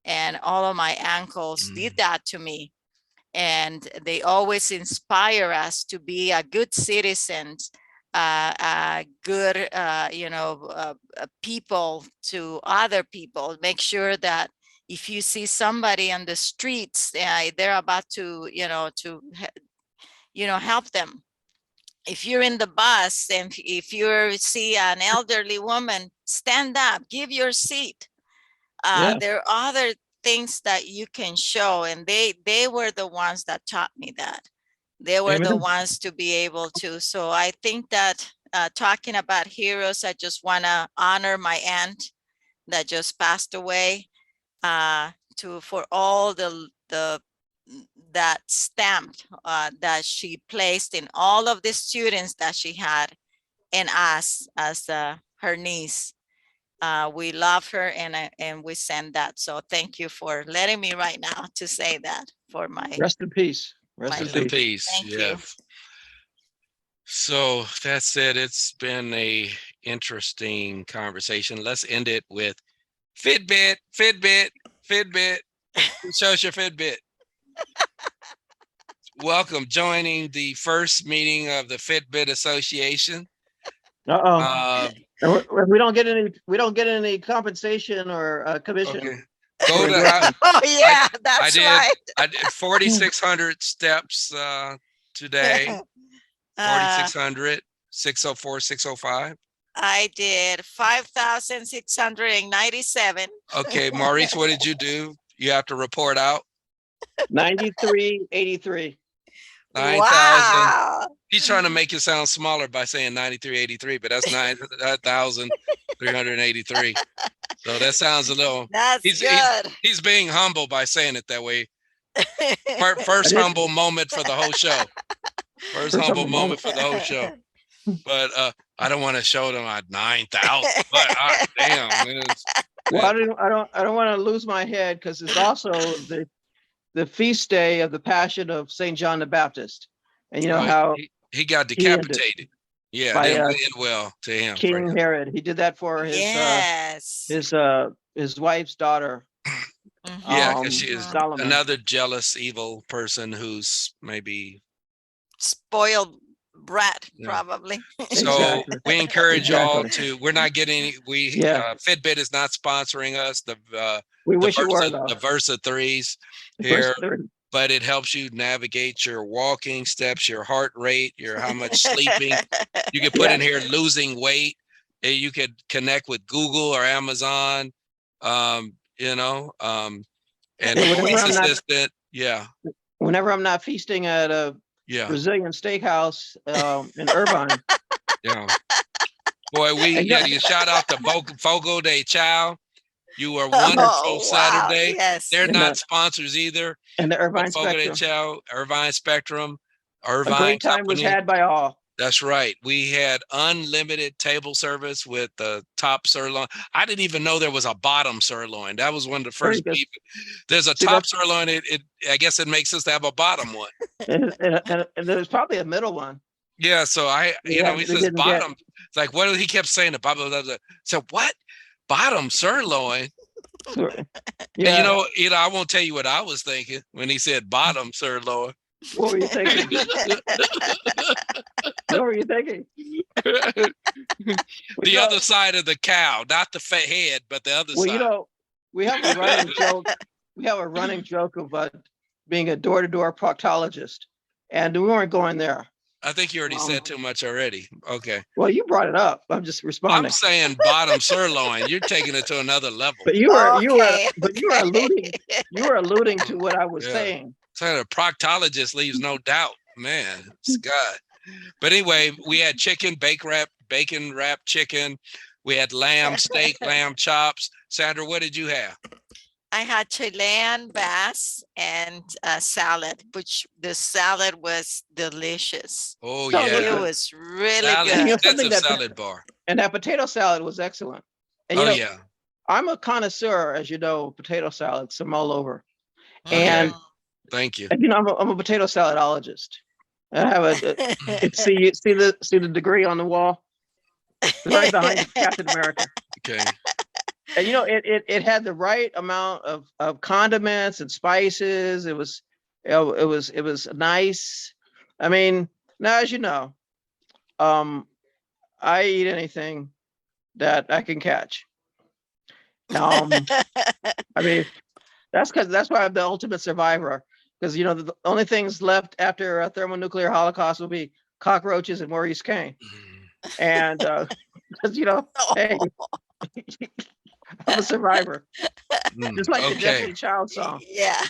S3: and all of my uncles did that to me. And they always inspire us to be a good citizens, a good, people to other people. Make sure that if you see somebody on the streets, they're about to, help them. If you're in the bus and if you see an elderly woman, stand up, give your seat.
S2: Yeah.
S3: There are other things that you can show, and they were the ones that taught me that. They were the
S2: Amen.
S3: ones to be able to. So I think that talking about heroes, I just want to honor my aunt that just passed away, to for all the that stamp that she placed in all of the students that she had, and us as her niece. We love her, and we send that. So thank you for letting me right now to say that for
S2: Rest in peace. Rest
S3: my
S2: in
S1: Rest in
S2: peace.
S1: peace.
S3: thank
S1: Yeah.
S3: you.
S1: So that said, it's been a interesting conversation. Let's end it with Fitbit, Fitbit, Fitbit. Show us your Fitbit. Welcome, joining the first meeting of the Fitbit Association.
S2: Uh-oh. We don't get any compensation or commission.
S1: Okay, go to.
S3: Oh yeah,
S1: I
S3: that's
S1: did.
S3: right.
S1: I did 4,600 steps today.
S3: uh,
S1: 4,600, 604, 605.
S3: I did 5,697.
S1: Okay, Maurice, what did you do? You have to report out.
S2: 9383.
S1: 9,000.
S3: Wow.
S1: He's trying to make it sound smaller by saying 9383, but that's 9,383. So that sounds a little.
S3: That's
S1: He's
S3: good.
S1: he's being humble by saying it that way. First humble moment for the whole show. First humble moment for the whole show. But I don't want to show them at 9,000. But damn,
S2: Well, I don't want to lose my head, because it's also the feast day of the Passion of Saint John the Baptist, and you know how
S1: he got
S2: he ended
S1: decapitated. Yeah, it
S2: by
S1: didn't end well to him.
S2: King Herod. He did that for
S3: Yes.
S2: his wife's daughter,
S1: Yeah, because she is
S2: Solomon.
S1: another jealous, evil person who's maybe
S3: Spoiled brat,
S1: Yeah.
S3: probably.
S1: So
S2: Exactly.
S1: we encourage y'all
S2: Exactly.
S1: to. We're not getting.
S2: Yeah.
S1: Fitbit is not sponsoring us.
S2: We
S1: The
S2: wish you were
S1: Versa
S2: though.
S1: the Versa threes
S2: The
S1: here,
S2: first 30.
S1: but it helps you navigate your walking steps, your heart rate, your how much sleeping. You can put
S2: Yeah.
S1: in here losing weight. You could connect with Google or Amazon. You know, and
S2: Yeah,
S1: voice assistant. Yeah,
S2: whenever I'm not feasting at a
S1: yeah,
S2: Brazilian steakhouse in Irvine.
S1: yeah. Boy,
S2: And
S1: you shout out to Fogo de Chao. You were wonderful
S3: Oh, wow.
S1: Saturday.
S3: Yes.
S1: They're
S2: in
S1: not
S2: the
S1: sponsors either,
S2: in the
S1: but
S2: Irvine
S1: Fogo de
S2: Spectrum,
S1: Chao, Irvine Spectrum,
S2: a
S1: Irvine
S2: great time was
S1: Company.
S2: had by all.
S1: That's right. We had unlimited table service with the top sirloin. I didn't even know there was a bottom sirloin. That was one of the
S2: There you
S1: first
S2: go.
S1: beef. There's a
S2: See,
S1: top
S2: that's
S1: sirloin. I guess it makes us to have a bottom one.
S2: and there's probably a middle one.
S1: Yeah. So he
S2: We
S1: says
S2: didn't get.
S1: bottom. It's like, what did he kept saying? Blah, blah, blah, blah. So what? Bottom sirloin.
S2: So,
S1: And
S2: yeah.
S1: I won't tell you what I was thinking when he said bottom sirloin.
S2: What were you thinking? What were you thinking?
S1: The other side of the cow, not the fat head, but the other
S2: Well,
S1: side.
S2: we have a running joke. We have a running joke of being a door-to-door proctologist, and we weren't going there.
S1: I think you already said too much already. Okay.
S2: Well, you brought it up. I'm just
S1: I'm
S2: responding.
S1: saying bottom sirloin. You're taking it to another level.
S2: But
S3: Okay.
S2: you were alluding to what I was
S1: Yeah.
S2: saying.
S1: So the proctologist leaves no doubt, man. Scott. But anyway, we had bacon wrap chicken. We had lamb steak, lamb chops. Sandra, what did you have?
S3: I had Chilean bass and a salad, which the salad was delicious.
S1: Oh
S2: So
S3: It
S1: yeah,
S3: was really
S1: salad,
S2: And you know
S3: good.
S2: something
S1: extensive
S2: that
S1: salad bar.
S2: and that potato salad was excellent. And
S1: Oh yeah.
S2: I'm a connoisseur, as you know, potato salads. I'm all over.
S1: Okay.
S2: And
S1: Thank you.
S2: I'm a potato saladologist. I have see the degree on the wall right behind Captain America.
S1: Okay.
S2: And it had the right amount of condiments and spices. It was nice. I mean, now as you know, I eat anything that I can catch. I mean, that's why I'm the ultimate survivor. Because the only things left after a thermonuclear holocaust will be cockroaches and Maurice Kane. And because hey, I'm a survivor, just like the
S1: Okay.
S2: Destiny Child song.
S3: Yeah.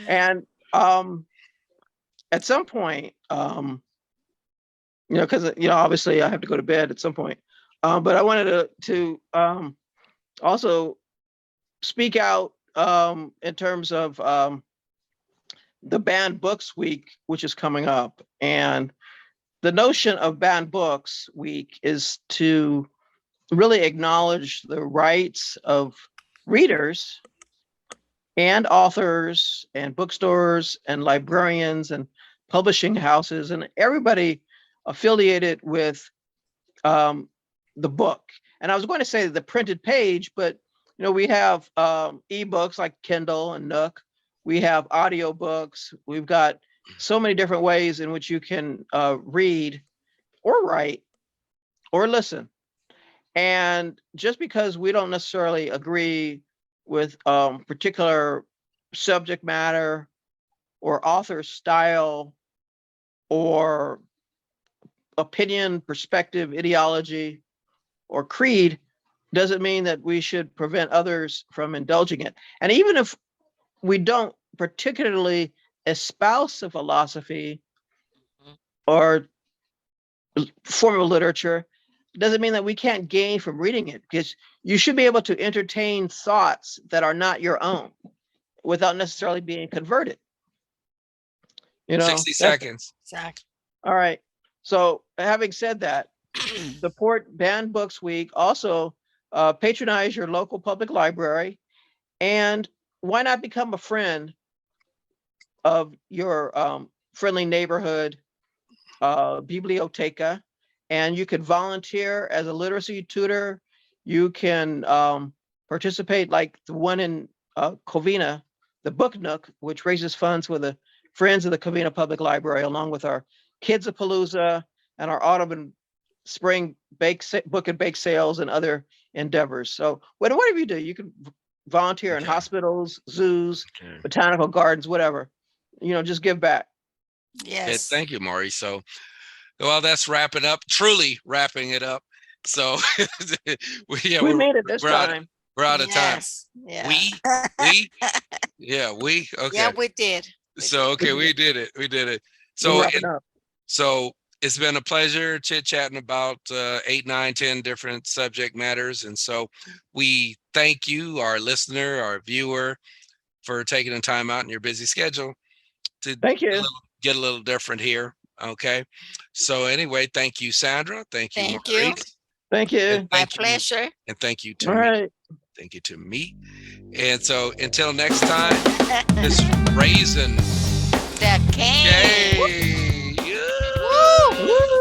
S2: And at some point, because obviously I have to go to bed at some point. But I wanted to also speak out in terms of the Banned Books Week, which is coming up. And the notion of Banned Books Week is to really acknowledge the rights of readers and authors and bookstores and librarians and publishing houses and everybody affiliated with the book. And I was going to say the printed page, but we have ebooks like Kindle and Nook. We have audiobooks. We've got so many different ways in which you can read or write or listen. And just because we don't necessarily agree with particular subject matter or author style or opinion, perspective, ideology, or creed, doesn't mean that we should prevent others from indulging it. And even if we don't particularly espouse a philosophy or form of literature, doesn't mean that we can't gain from reading it, because you should be able to entertain thoughts that are not your own without necessarily being converted.
S1: 60 seconds.
S3: Exactly.
S2: All right. So having said that, support Banned Books Week. Also, patronize your local public library, and why not become a friend of your friendly neighborhood biblioteca? And you could volunteer as a literacy tutor. You can participate like the one in Covina, the Book Nook, which raises funds for the Friends of the Covina Public Library, along with our Kids of Palooza and our autumn and spring book and bake sales and other endeavors. So whatever you do, you can volunteer in
S1: Okay.
S2: hospitals, zoos,
S1: Okay.
S2: botanical gardens, whatever. Just give back.
S3: Yes.
S1: Thank you, Maury. So, well, that's wrapping up. Truly wrapping it up. So,
S2: We
S1: we're
S2: made it this
S1: we're out
S2: time.
S1: we're out of time.
S3: Yes. Yeah.
S1: We we okay.
S3: Yeah, we did.
S1: So okay,
S2: We did.
S1: we did it.
S2: We're
S1: So
S2: wrapping up.
S1: so it's been a pleasure chit chatting about 8, 9, 10 different subject matters, and so we thank you, our listener, our viewer, for taking the time out in your busy schedule to
S2: Thank you.
S1: get a little different here. Okay. So anyway, thank you, Sandra. Thank you,
S3: Thank you.
S1: Maurice.
S2: Thank you.
S1: And
S3: My
S1: thank you,
S3: pleasure.
S1: and thank you to
S2: All
S1: me.
S2: right.
S1: Thank you to me. And so until next time, this raisin.
S3: The cane.
S1: Yay!
S3: Woo!
S2: Woo!